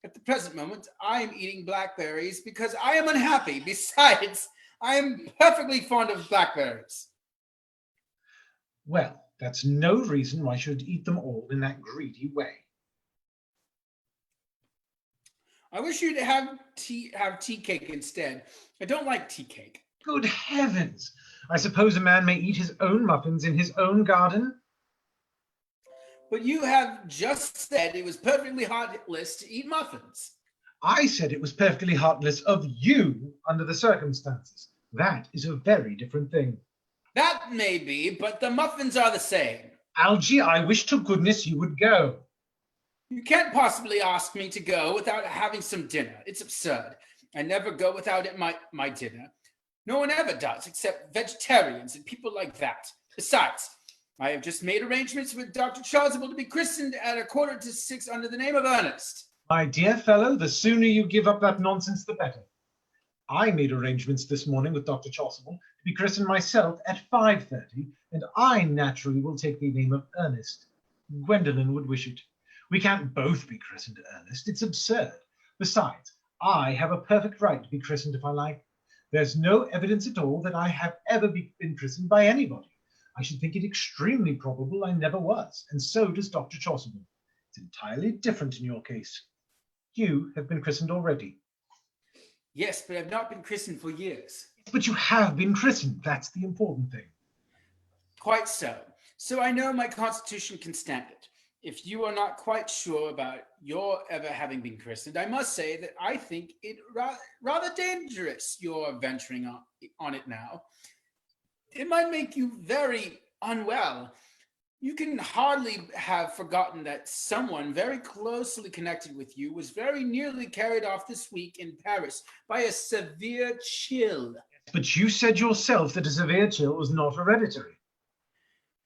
At the present moment, I am eating blackberries because I am unhappy. Besides, I am perfectly fond of blackberries. Well, that's no reason why I should eat them all in that greedy way. I wish you'd have tea cake instead. I don't like tea cake. Good heavens! I suppose a man may eat his own muffins in his own garden? But you have just said it was perfectly heartless to eat muffins. I said it was perfectly heartless of you under the circumstances. That is a very different thing. That may be, but the muffins are the same. Algie, I wish to goodness you would go. You can't possibly ask me to go without having some dinner. It's absurd. I never go without my dinner. No one ever does, except vegetarians and people like that. Besides, I have just made arrangements with Dr. Chasuble to be christened at 5:45 under the name of Ernest. My dear fellow, the sooner you give up that nonsense, the better. I made arrangements this morning with Dr. Chasuble to be christened myself at 5:30, and I naturally will take the name of Ernest. Gwendolen would wish it. We can't both be christened Ernest. It's absurd. Besides, I have a perfect right to be christened if I like. There's no evidence at all that I have ever been christened by anybody. I should think it extremely probable I never was, and so does Dr. Chasuble. It's entirely different in your case. You have been christened already. Yes, but I've not been christened for years. But you have been christened. That's the important thing. Quite so. So I know my constitution can stand it. If you are not quite sure about your ever having been christened, I must say that I think it rather dangerous you're venturing on it now. It might make you very unwell. You can hardly have forgotten that someone very closely connected with you was very nearly carried off this week in Paris by a severe chill. But you said yourself that a severe chill was not hereditary.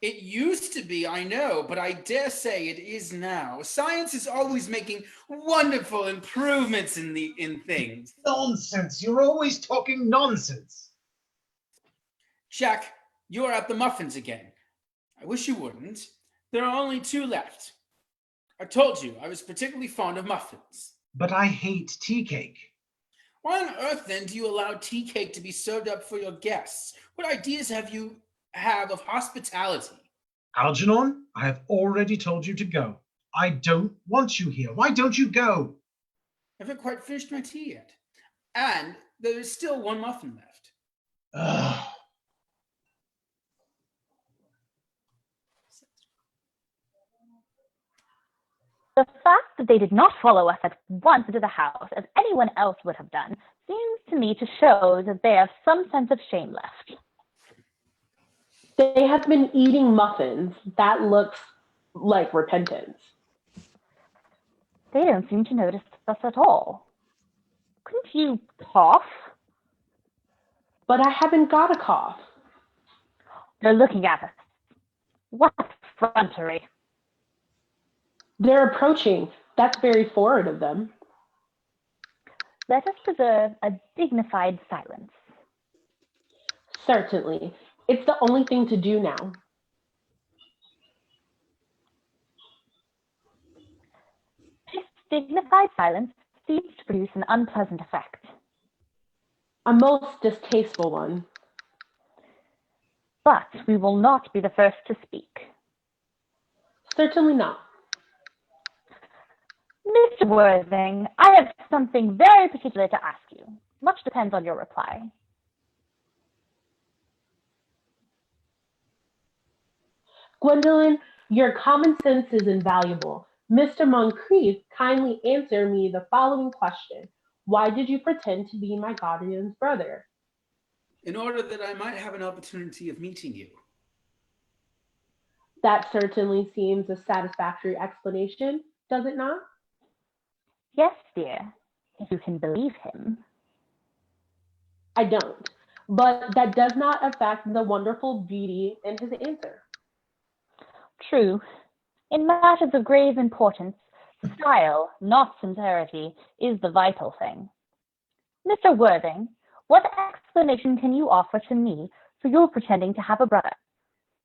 It used to be, I know, but I dare say it is now. Science is always making wonderful improvements in things. Nonsense! You're always talking nonsense. Jack, you're at the muffins again. I wish you wouldn't. There are only 2 left. I told you I was particularly fond of muffins. But I hate tea cake. Why on earth, then, do you allow tea cake to be served up for your guests? What ideas have you of hospitality? Algernon, I have already told you to go. I don't want you here. Why don't you go? I haven't quite finished my tea yet. And there is still 1 muffin left. Ugh. The fact that they did not follow us at once into the house, as anyone else would have done, seems to me to show that they have some sense of shame left. They have been eating muffins. That looks like repentance. They don't seem to notice us at all. Couldn't you cough? But I haven't got a cough. They're looking at us. What effrontery. They're approaching. That's very forward of them. Let us preserve a dignified silence. Certainly. It's the only thing to do now. This dignified silence seems to produce an unpleasant effect. A most distasteful one. But we will not be the first to speak. Certainly not. Mr. Worthing, I have something very particular to ask you. Much depends on your reply. Gwendolen, your common sense is invaluable. Mr. Moncrief, kindly answer me the following question. Why did you pretend to be my guardian's brother? In order that I might have an opportunity of meeting you. That certainly seems a satisfactory explanation, does it not? Yes, dear, if you can believe him. I don't, but that does not affect the wonderful beauty in his answer. True. In matters of grave importance, style, not sincerity, is the vital thing. Mr. Worthing, what explanation can you offer to me for your pretending to have a brother?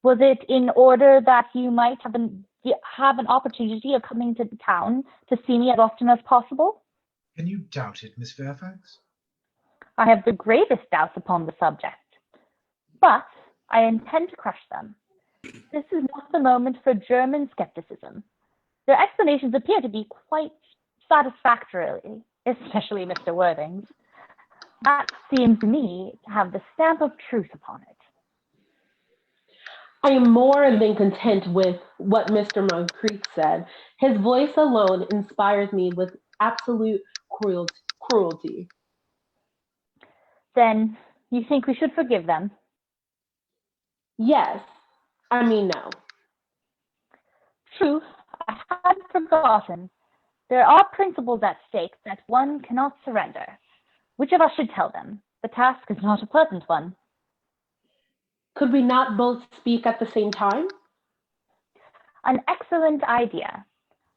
Was it in order that you might have an opportunity of coming to town to see me as often as possible? Can you doubt it, Miss Fairfax? I have the gravest doubts upon the subject, but I intend to crush them. This is not the moment for German skepticism. Their explanations appear to be quite satisfactory, especially Mr. Worthing's. That seems to me to have the stamp of truth upon it. I am more than content with what Mr. Moncrief said. His voice alone inspires me with absolute cruelty. Then you think we should forgive them? Yes. I mean, no. True, I had forgotten. There are principles at stake that one cannot surrender. Which of us should tell them? The task is not a pleasant one. Could we not both speak at the same time? An excellent idea.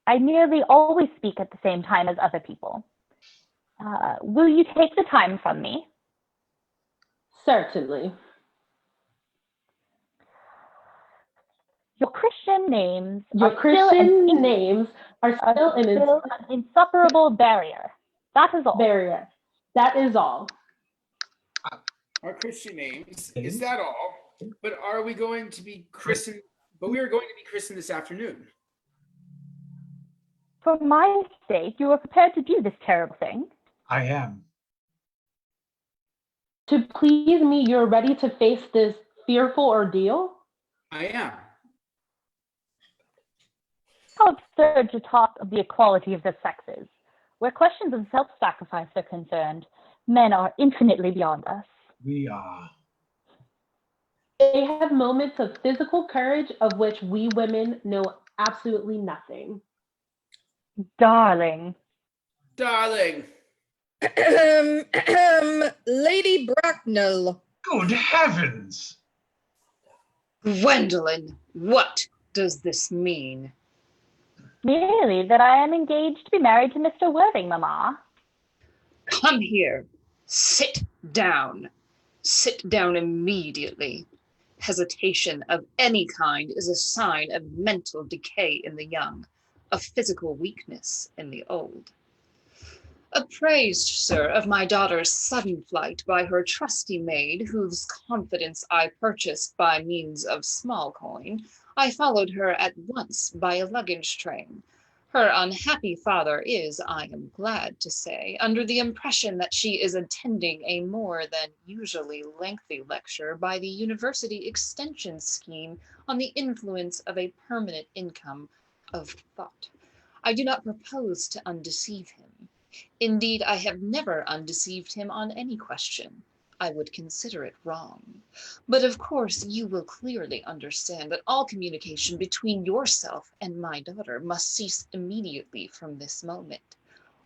I nearly always speak at the same time as other people. Will you take the time from me? Certainly. Your Christian names Your are Christian names are still an insuperable barrier. That is all. barrier. That is all. Our Christian names, is that all? But are we going to be christened? But we are going to be christened this afternoon. For my sake, you are prepared to do this terrible thing. I am. To please me, you're ready to face this fearful ordeal? I am. How absurd to talk of the equality of the sexes. Where questions of self-sacrifice are concerned, men are infinitely beyond us. We are. They have moments of physical courage of which we women know absolutely nothing. Darling. Darling. Lady Bracknell. Good heavens! Gwendolen, what does this mean? Merely that I am engaged to be married to Mr. Worthing, Mamma. Come here. Sit down. Sit down immediately. Hesitation of any kind is a sign of mental decay in the young, of physical weakness in the old. Apprised, sir, of my daughter's sudden flight by her trusty maid, whose confidence I purchased by means of small coin, I followed her at once by a luggage train. Her unhappy father is, I am glad to say, under the impression that she is attending a more than usually lengthy lecture by the University Extension Scheme on the influence of a permanent income of thought. I do not propose to undeceive him. Indeed, I have never undeceived him on any question. I would consider it wrong. But of course, you will clearly understand that all communication between yourself and my daughter must cease immediately from this moment.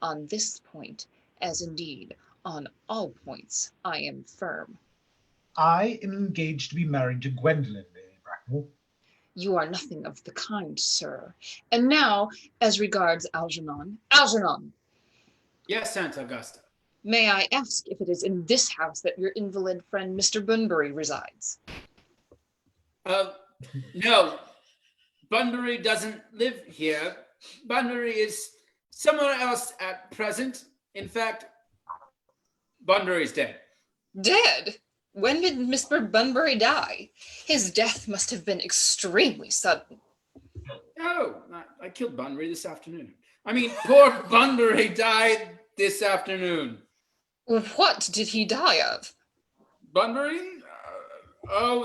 On this point, as indeed on all points, I am firm. I am engaged to be married to Gwendolen, Lady Bracknell. You are nothing of the kind, sir. And now, as regards Algernon. Algernon! Yes, Aunt Augusta. May I ask if it is in this house that your invalid friend Mr. Bunbury resides? No. Bunbury doesn't live here. Bunbury is somewhere else at present. In fact, Bunbury's dead. Dead? When did Mr. Bunbury die? His death must have been extremely sudden. Oh, I killed Bunbury this afternoon. I mean, poor Bunbury died this afternoon. What did he die of? Bunbury?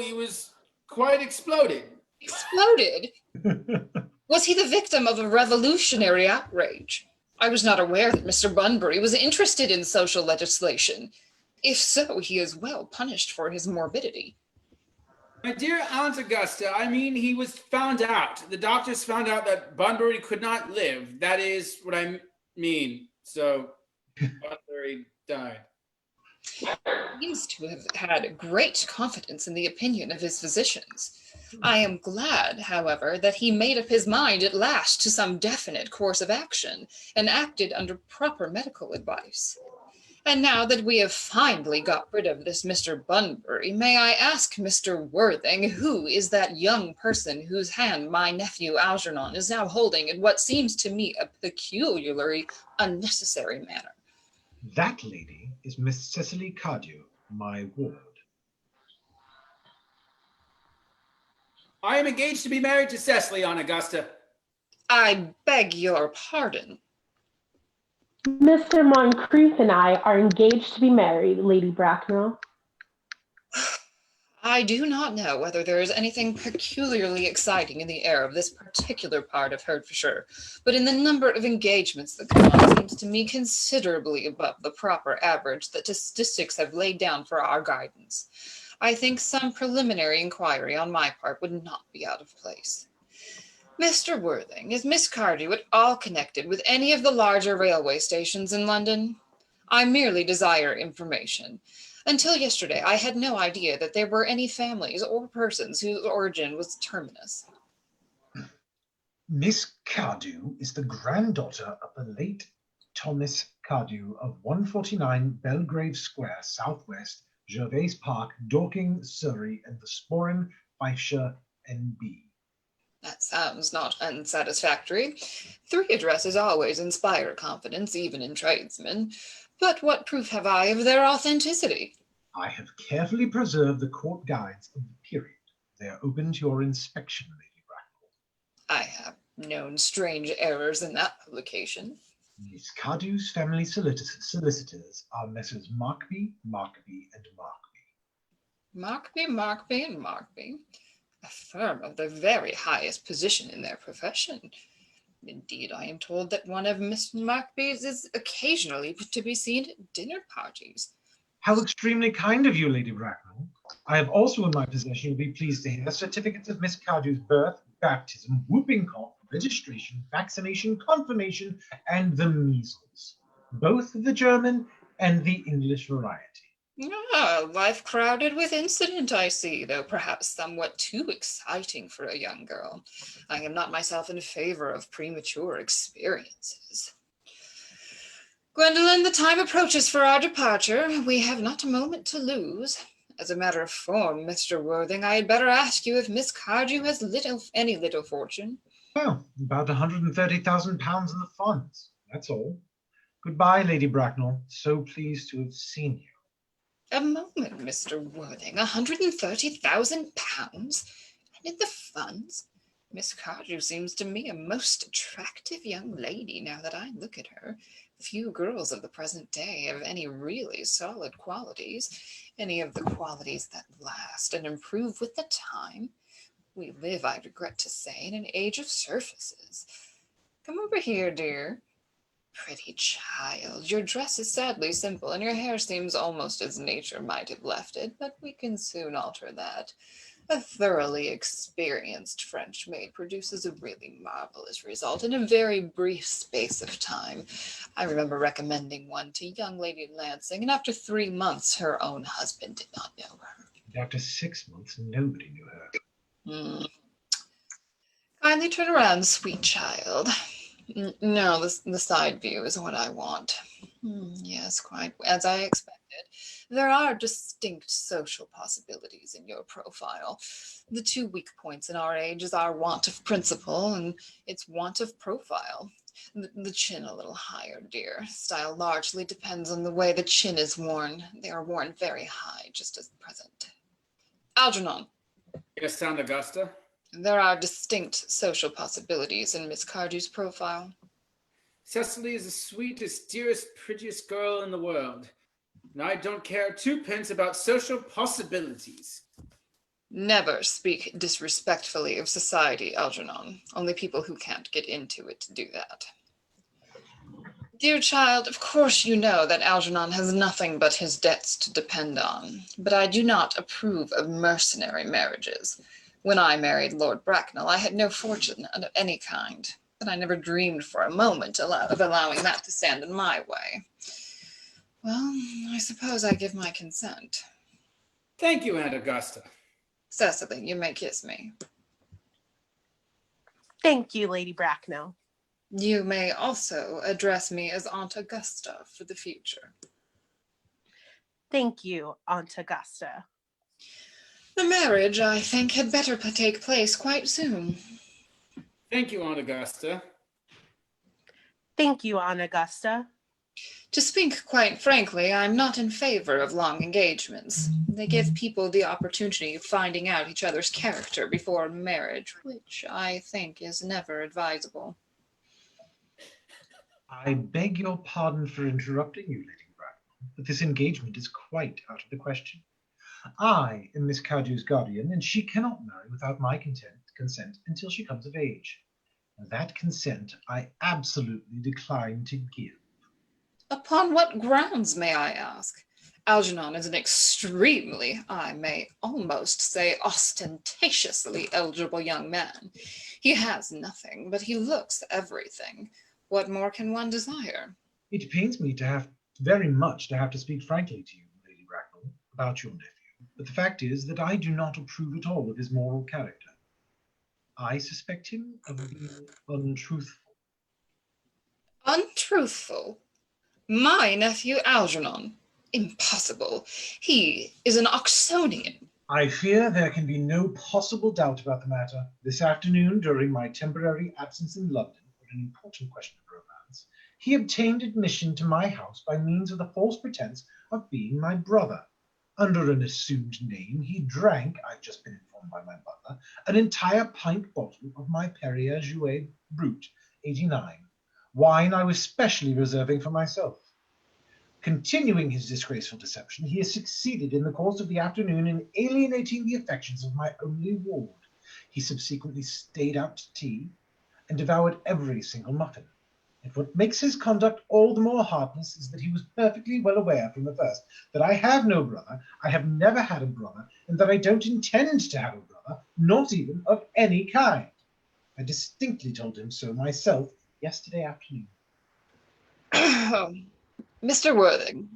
He was quite exploded. Exploded? Was he the victim of a revolutionary outrage? I was not aware that Mr. Bunbury was interested in social legislation. If so, he is well punished for his morbidity. My dear Aunt Augusta, I mean, he was found out. The doctors found out that Bunbury could not live. That is what I mean. So, Bunbury died. He seems to have had great confidence in the opinion of his physicians. I am glad, however, that he made up his mind at last to some definite course of action and acted under proper medical advice. And now that we have finally got rid of this Mr. Bunbury, may I ask Mr. Worthing, who is that young person whose hand my nephew Algernon is now holding in what seems to me a peculiarly unnecessary manner? That lady is Miss Cecily Cardew, my ward. I am engaged to be married to Cecily, Aunt Augusta. I beg your pardon. Mr. Moncrief and I are engaged to be married, Lady Bracknell. I do not know whether there is anything peculiarly exciting in the air of this particular part of Hertfordshire, but in the number of engagements that come on seems to me considerably above the proper average that statistics have laid down for our guidance. I think some preliminary inquiry on my part would not be out of place. Mr. Worthing, is Miss Cardew at all connected with any of the larger railway stations in London? I merely desire information. Until yesterday, I had no idea that there were any families or persons whose origin was terminus. Miss Cardew is the granddaughter of the late Thomas Cardew of 149 Belgrave Square, Southwest, Gervais Park, Dorking, Surrey, and the Sporran, Fifeshire, NB. That sounds not unsatisfactory. 3 addresses always inspire confidence, even in tradesmen. But what proof have I of their authenticity? I have carefully preserved the court guides of the period. They are open to your inspection, Lady Bracknell. I have known strange errors in that publication. Miss Cardew's family solicitors are Messrs. Markby, Markby, and Markby. Markby, and Markby. A firm of the very highest position in their profession. Indeed, I am told that one of Miss Markby's is occasionally to be seen at dinner parties. How extremely kind of you, Lady Bracknell. I have also in my possession, you'll be pleased to hear, certificates of Miss Cardew's birth, baptism, whooping cough, registration, vaccination, confirmation, and the measles. Both the German and the English variety. Ah, life crowded with incident, I see, though perhaps somewhat too exciting for a young girl. I am not myself in favor of premature experiences. Gwendolen, the time approaches for our departure. We have not a moment to lose. As a matter of form, Mr. Worthing, I had better ask you if Miss Cardew has any little fortune. Well, about £130,000 in the funds, that's all. Goodbye, Lady Bracknell. So pleased to have seen you. A moment, Mr. Worthing. £130,000? And in the funds? Miss Cardew seems to me a most attractive young lady now that I look at her. Few girls of the present day have any really solid qualities, any of the qualities that last and improve with the time. We live, I regret to say, in an age of surfaces. Come over here, dear. Pretty child, your dress is sadly simple, and your hair seems almost as nature might have left it, but we can soon alter that. A thoroughly experienced French maid produces a really marvelous result in a very brief space of time. I remember recommending one to young Lady Lansing, and after 3 months, her own husband did not know her. And after 6 months, nobody knew her. Kindly turn around, sweet child. No, the side view is what I want. Yes, quite as I expected. There are distinct social possibilities in your profile. The 2 weak points in our age is our want of principle and its want of profile. The chin a little higher, dear. Style largely depends on the way the chin is worn. They are worn very high, just as present. Algernon. Yes, Aunt Augusta? There are distinct social possibilities in Miss Cardew's profile. Cecily is the sweetest, dearest, prettiest girl in the world, and I don't care 2 pence about social possibilities. Never speak disrespectfully of society, Algernon. Only people who can't get into it do that. Dear child, of course you know that Algernon has nothing but his debts to depend on, but I do not approve of mercenary marriages. When I married Lord Bracknell, I had no fortune of any kind, but I never dreamed for a moment of allowing that to stand in my way. Well, I suppose I give my consent. Thank you, Aunt Augusta. Cecily, you may kiss me. Thank you, Lady Bracknell. You may also address me as Aunt Augusta for the future. Thank you, Aunt Augusta. The marriage, I think, had better take place quite soon. Thank you, Aunt Augusta. Thank you, Aunt Augusta. To speak quite frankly, I'm not in favor of long engagements. They give people the opportunity of finding out each other's character before marriage, which I think is never advisable. I beg your pardon for interrupting you, Lady Bracknell, but this engagement is quite out of the question. I am Miss Cardew's guardian, and she cannot marry without my consent until she comes of age. That consent I absolutely decline to give. Upon what grounds, may I ask? Algernon is an extremely, I may almost say ostentatiously eligible young man. He has nothing, but he looks everything. What more can one desire? It pains me very much to have to speak frankly to you, Lady Bracknell, about your nephew, but the fact is that I do not approve at all of his moral character. I suspect him of being untruthful. Untruthful? My nephew Algernon? Impossible. He is an Oxonian. I fear there can be no possible doubt about the matter. This afternoon, during my temporary absence in London for an important question of romance, he obtained admission to my house by means of the false pretense of being my brother. Under an assumed name, he drank, I've just been informed by my butler, an entire pint bottle of my Perrier Jouet Brut 89, wine I was specially reserving for myself. Continuing his disgraceful deception, he has succeeded in the course of the afternoon in alienating the affections of my only ward. He subsequently stayed out to tea and devoured every single muffin. And what makes his conduct all the more heartless is that he was perfectly well aware from the first that I have no brother, I have never had a brother, and that I don't intend to have a brother, not even of any kind. I distinctly told him so myself yesterday afternoon. Mr. Worthing,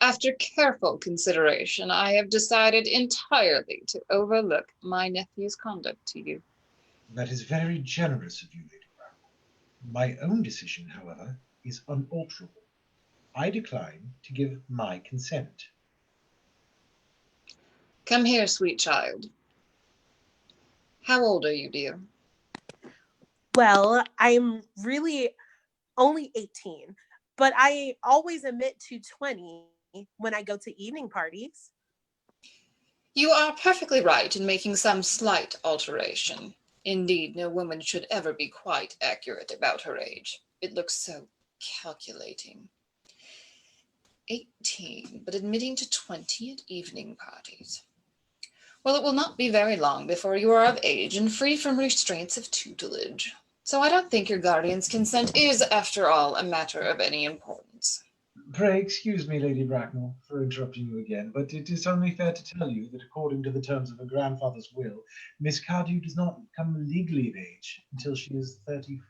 after careful consideration, I have decided entirely to overlook my nephew's conduct to you. That is very generous of you, Lady Brown. My own decision, however, is unalterable. I decline to give my consent. Come here, sweet child. How old are you, dear? Well, I'm really only 18, but I always admit to 20 when I go to evening parties. You are perfectly right in making some slight alteration. Indeed, no woman should ever be quite accurate about her age. It looks so calculating. 18, but admitting to 20 at evening parties. Well, it will not be very long before you are of age and free from restraints of tutelage. So I don't think your guardian's consent is, after all, a matter of any importance. Pray excuse me, Lady Bracknell, for interrupting you again, but it is only fair to tell you that according to the terms of her grandfather's will, Miss Cardew does not become legally of age until she is 35.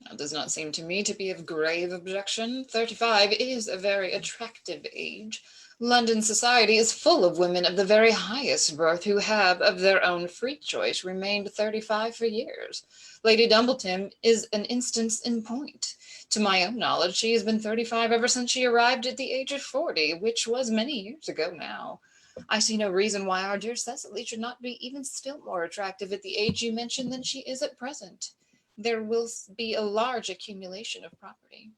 That does not seem to me to be of grave objection. 35 is a very attractive age. London society is full of women of the very highest birth who have, of their own free choice, remained 35 for years. Lady Dumbleton is an instance in point. To my own knowledge, she has been 35 ever since she arrived at the age of 40, which was many years ago now. I see no reason why our dear Cecily should not be even still more attractive at the age you mentioned than she is at present. There will be a large accumulation of property.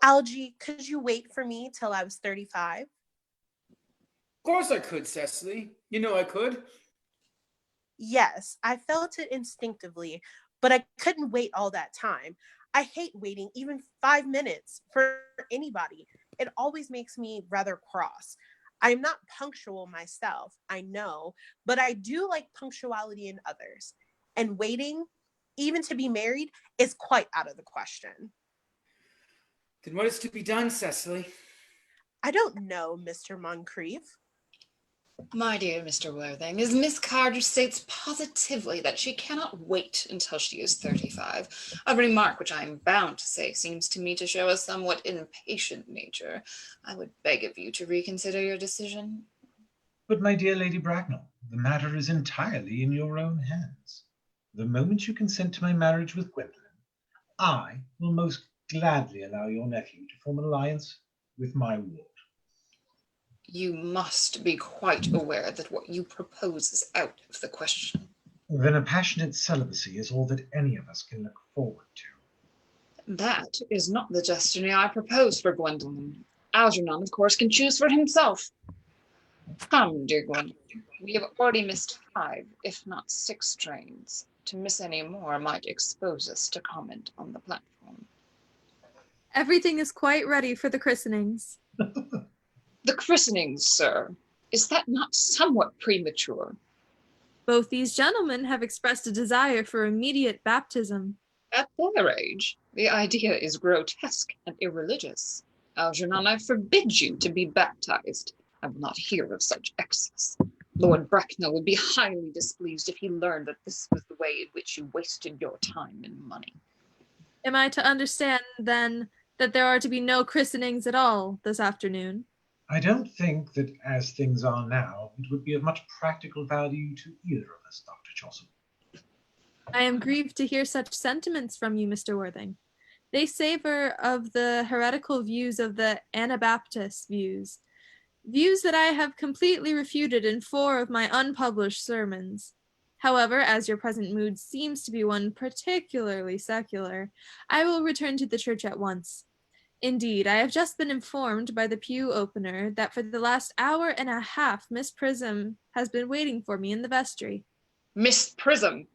Algie, could you wait for me till I was 35? Of course I could, Cecily. You know I could. Yes, I felt it instinctively, but I couldn't wait all that time. I hate waiting even 5 minutes for anybody. It always makes me rather cross. I am not punctual myself, I know, but I do like punctuality in others. And waiting, even to be married, is quite out of the question. Then what is to be done, Cecily? I don't know, Mr. Moncrief. My dear Mr. Worthing, as Miss Cardew states positively that she cannot wait until she is 35, a remark which I am bound to say seems to me to show a somewhat impatient nature. I would beg of you to reconsider your decision. But my dear Lady Bracknell, the matter is entirely in your own hands. The moment you consent to my marriage with Gwendolen, I will most gladly allow your nephew to form an alliance with my ward. You must be quite aware that what you propose is out of the question. Then a passionate celibacy is all that any of us can look forward to. That is not the destiny I propose for Gwendolen. Algernon, of course, can choose for himself. Come, dear Gwendolen, we have already missed 5, if not 6 trains. To miss any more might expose us to comment on the platform. Everything is quite ready for the christenings. The christenings, sir. Is that not somewhat premature? Both these gentlemen have expressed a desire for immediate baptism. At their age, the idea is grotesque and irreligious. Algernon, I forbid you to be baptized. I will not hear of such excess. Lord Bracknell would be highly displeased if he learned that this was the way in which you wasted your time and money. Am I to understand, then, that there are to be no christenings at all this afternoon? I don't think that as things are now, it would be of much practical value to either of us, Dr. Chaucer. I am grieved to hear such sentiments from you, Mr. Worthing. They savor of the heretical views of the Anabaptist views that I have completely refuted in 4 of my unpublished sermons. However, as your present mood seems to be one particularly secular, I will return to the church at once. Indeed, I have just been informed by the pew opener that for the last hour and a half Miss Prism has been waiting for me in the vestry. Miss Prism?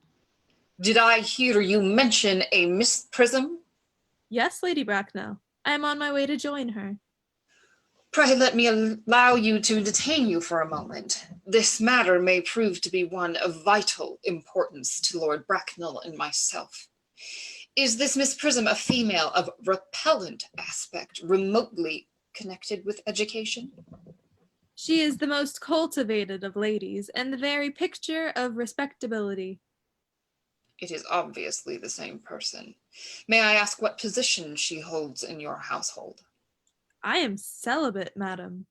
Did I hear you mention a Miss Prism? Yes, Lady Bracknell. I am on my way to join her. Pray let me allow you to detain you for a moment. This matter may prove to be one of vital importance to Lord Bracknell and myself. Is this Miss Prism a female of repellent aspect, remotely connected with education? She is the most cultivated of ladies, and the very picture of respectability. It is obviously the same person. May I ask what position she holds in your household? I am celibate, madam.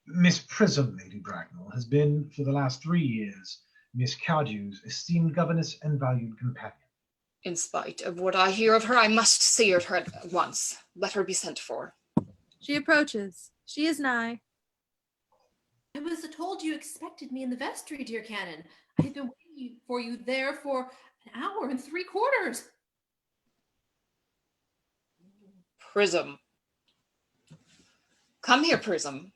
Miss Prism, Lady Bracknell, has been, for the last 3 years, Miss Cardew's esteemed governess and valued companion. In spite of what I hear of her, I must see her at once. Let her be sent for. She approaches. She is nigh. I was told you expected me in the vestry, dear Canon. I have been waiting for you there for an hour and 3/4. Prism. Come here, Prism.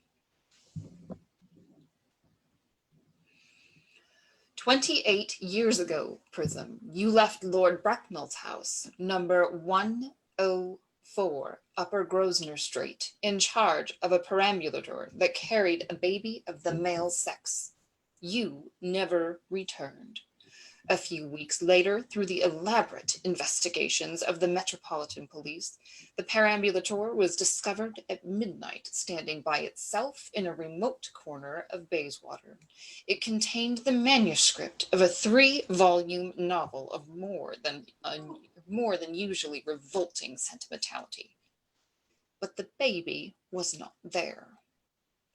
28 years ago, Prism, you left Lord Bracknell's house, number 104, Upper Grosvenor Street, in charge of a perambulator that carried a baby of the male sex. You never returned. A few weeks later, through the elaborate investigations of the Metropolitan Police, the perambulator was discovered at midnight standing by itself in a remote corner of Bayswater. It contained the manuscript of a 3-volume novel of more than usually revolting sentimentality. But the baby was not there.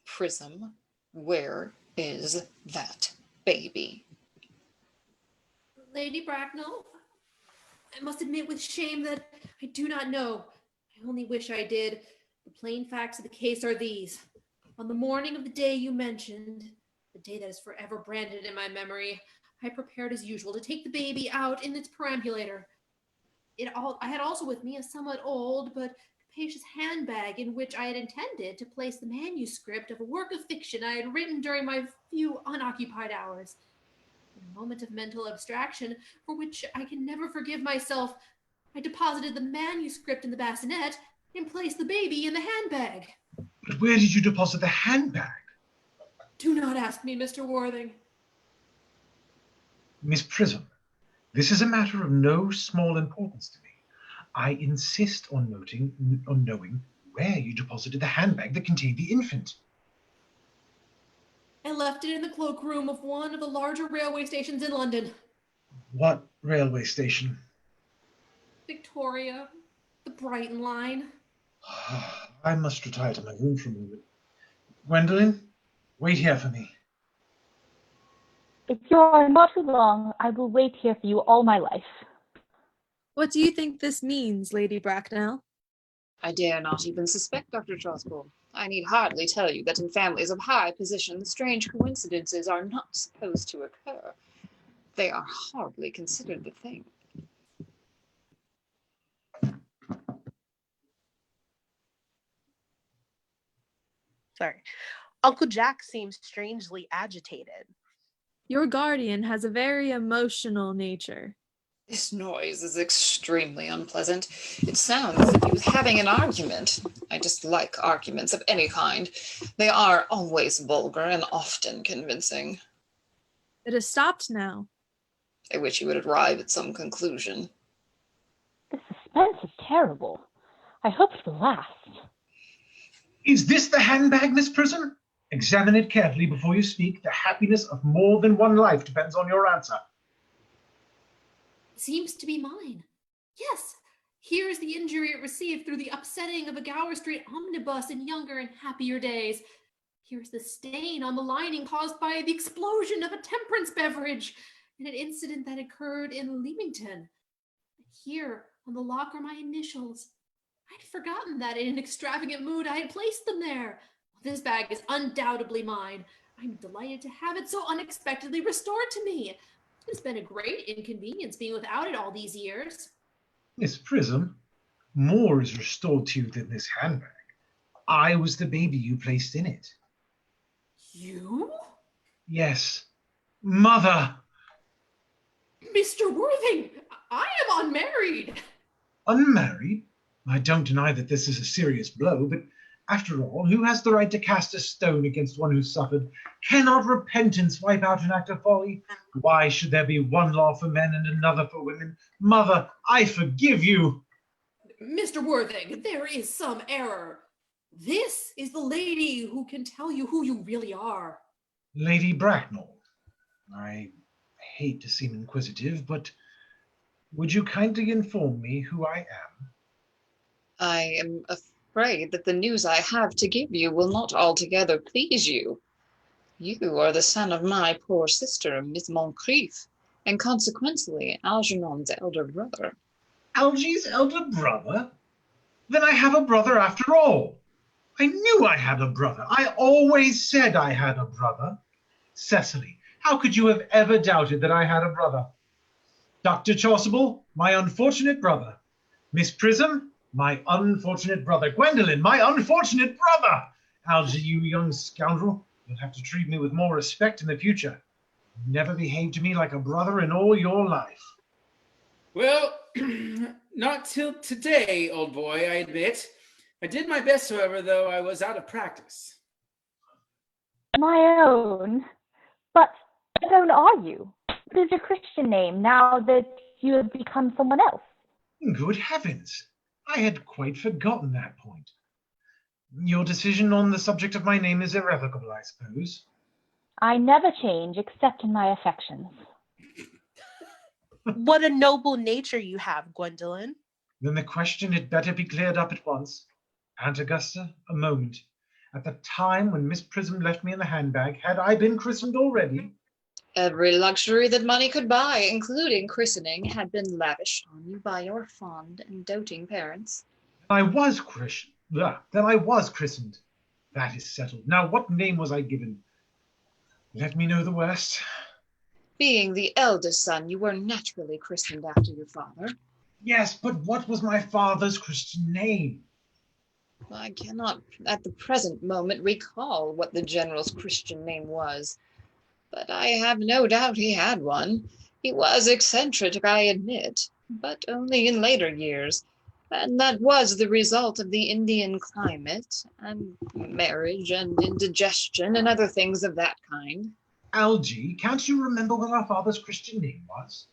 Prism, where is that baby? Lady Bracknell, I must admit with shame that I do not know. I only wish I did. The plain facts of the case are these. On the morning of the day you mentioned, the day that is forever branded in my memory, I prepared as usual to take the baby out in its perambulator. I had also with me a somewhat old but capacious handbag in which I had intended to place the manuscript of a work of fiction I had written during my few unoccupied hours. In a moment of mental abstraction, for which I can never forgive myself, I deposited the manuscript in the bassinet and placed the baby in the handbag. But where did you deposit the handbag? Do not ask me, Mr. Worthing. Miss Prism, this is a matter of no small importance to me. I insist on knowing where you deposited the handbag that contained the infant. I left it in the cloakroom of one of the larger railway stations in London. What railway station? Victoria, the Brighton line. I must retire to my room for a moment. Gwendolen, wait here for me. If you are not too long, I will wait here for you all my life. What do you think this means, Lady Bracknell? I dare not even suspect, Dr. Trosgold. I need hardly tell you that in families of high position, strange coincidences are not supposed to occur. They are hardly considered a thing. Sorry. Uncle Jack seems strangely agitated. Your guardian has a very emotional nature. This noise is extremely unpleasant. It sounds as if he was having an argument. I dislike arguments of any kind. They are always vulgar and often convincing. It has stopped now. I wish he would arrive at some conclusion. The suspense is terrible. I hope it will last. Is this the handbag, Miss Prism? Examine it carefully before you speak. The happiness of more than one life depends on your answer. It seems to be mine. Yes, Here's the injury it received through the upsetting of a Gower Street omnibus in younger and happier days. Here's the stain on the lining caused by the explosion of a temperance beverage in an incident that occurred in Leamington. Here on the lock are my initials. I'd forgotten that in an extravagant mood I had placed them there. This bag is undoubtedly mine. I'm delighted to have it so unexpectedly restored to me. It's been a great inconvenience being without it all these years. Miss Prism, more is restored to you than this handbag. I was the baby you placed in it. You? Yes. Mother! Mr. Worthing, I am unmarried. Unmarried? I don't deny that this is a serious blow, but after all, who has the right to cast a stone against one who suffered? Cannot repentance wipe out an act of folly? Why should there be one law for men and another for women? Mother, I forgive you. Mr. Worthing, there is some error. This is the lady who can tell you who you really are. Lady Bracknell, I hate to seem inquisitive, but would you kindly inform me who I am? I am afraid that the news I have to give you will not altogether please you. You are the son of my poor sister, Miss Moncrief, and consequently Algernon's elder brother. Algie's elder brother? Then I have a brother after all. I knew I had a brother. I always said I had a brother. Cecily, how could you have ever doubted that I had a brother? Dr. Chasuble, my unfortunate brother. Miss Prism, my unfortunate brother. Gwendolen, my unfortunate brother. Algie, you young scoundrel, you'll have to treat me with more respect in the future. You never behaved to me like a brother in all your life. Well, not till today, old boy, I admit. I did my best, however, though I was out of practice. My own? But what own are you? What is your Christian name now that you have become someone else? Good heavens! I had quite forgotten that point. Your decision on the subject of my name is irrevocable, I suppose. I never change except in my affections. What a noble nature you have, Gwendolen. Then the question had better be cleared up at once. Aunt Augusta, a moment. At the time when Miss Prism left me in the handbag, had I been christened already? Every luxury that money could buy, including christening, had been lavished on you by your fond and doting parents. I was christened. Then I was christened. That is settled. Now, what name was I given? Let me know the worst. Being the eldest son, you were naturally christened after your father. Yes, but what was my father's Christian name? I cannot at the present moment recall what the general's Christian name was, but I have no doubt he had one. He was eccentric, I admit, but only in later years, and that was the result of the Indian climate, and marriage, and indigestion, and other things of that kind. Algie, can't you remember what our father's Christian name was?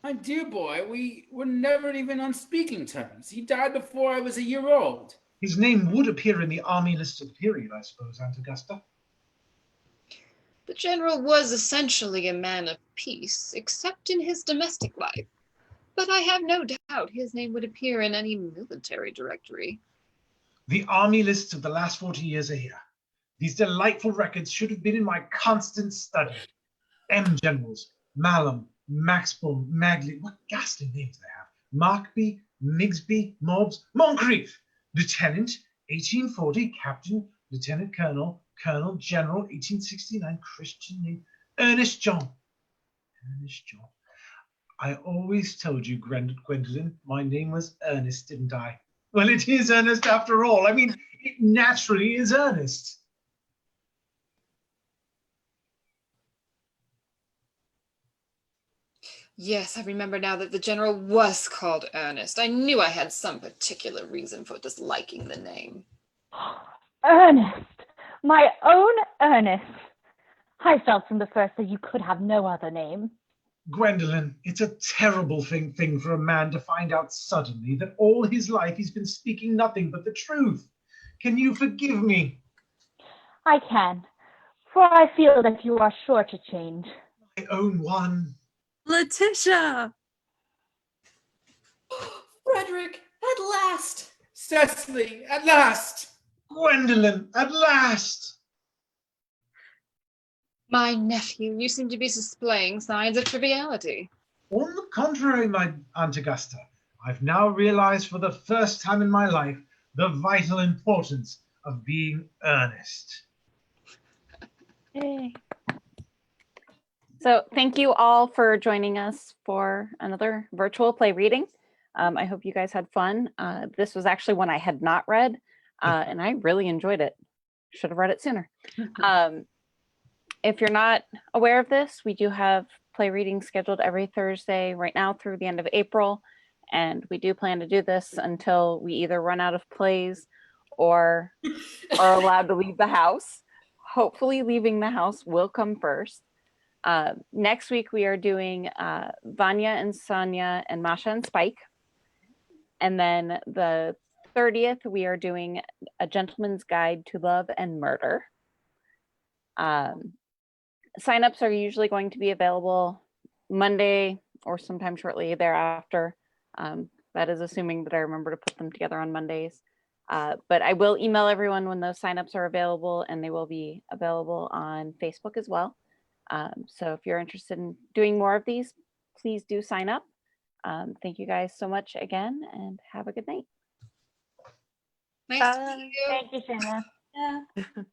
My dear boy, we were never even on speaking terms. He died before I was a year old. His name would appear in the army list of the period, I suppose, Aunt Augusta. The general was essentially a man of peace, except in his domestic life. But I have no doubt his name would appear in any military directory. The army lists of the last 40 years are here. These delightful records should have been in my constant study. M. Generals, Malham, Maxbourne, Magley, what ghastly names they have. Markby, Migsby, Mobbs, Moncrief, Lieutenant, 1840, Captain, Lieutenant Colonel, Colonel, General, 1869, Christian name, Ernest John. Ernest John. I always told you, Gwendolen, my name was Ernest, didn't I? Well, it is Ernest after all. I mean, it naturally is Ernest. Yes, I remember now that the general was called Ernest. I knew I had some particular reason for disliking the name. Ernest! My own Ernest! I felt from the first that you could have no other name. Gwendolen, it's a terrible thing for a man to find out suddenly that all his life he's been speaking nothing but the truth. Can you forgive me? I can, for I feel that you are sure to change. My own one. Letitia! Frederick, at last! Cecily, at last! Gwendolen, at last! My nephew, you seem to be displaying signs of triviality. On the contrary, my Aunt Augusta, I've now realized for the first time in my life the vital importance of being earnest. Yay. So thank you all for joining us for another virtual play reading. I hope you guys had fun. This was actually one I had not read, and I really enjoyed it. Should have read it sooner. If you're not aware of this, we do have play readings scheduled every Thursday right now through the end of April. And we do plan to do this until we either run out of plays or are allowed to leave the house. Hopefully leaving the house will come first. Next week, we are doing Vanya and Sonia and Masha and Spike. And then the 30th, we are doing A Gentleman's Guide to Love and Murder. Signups are usually going to be available Monday or sometime shortly thereafter. That is assuming that I remember to put them together on Mondays. But I will email everyone when those signups are available, and they will be available on Facebook as well. So if you're interested in doing more of these, please do sign up. Thank you guys so much again, and have a good night. Nice to meet you. Thank you, Shanna. Yeah.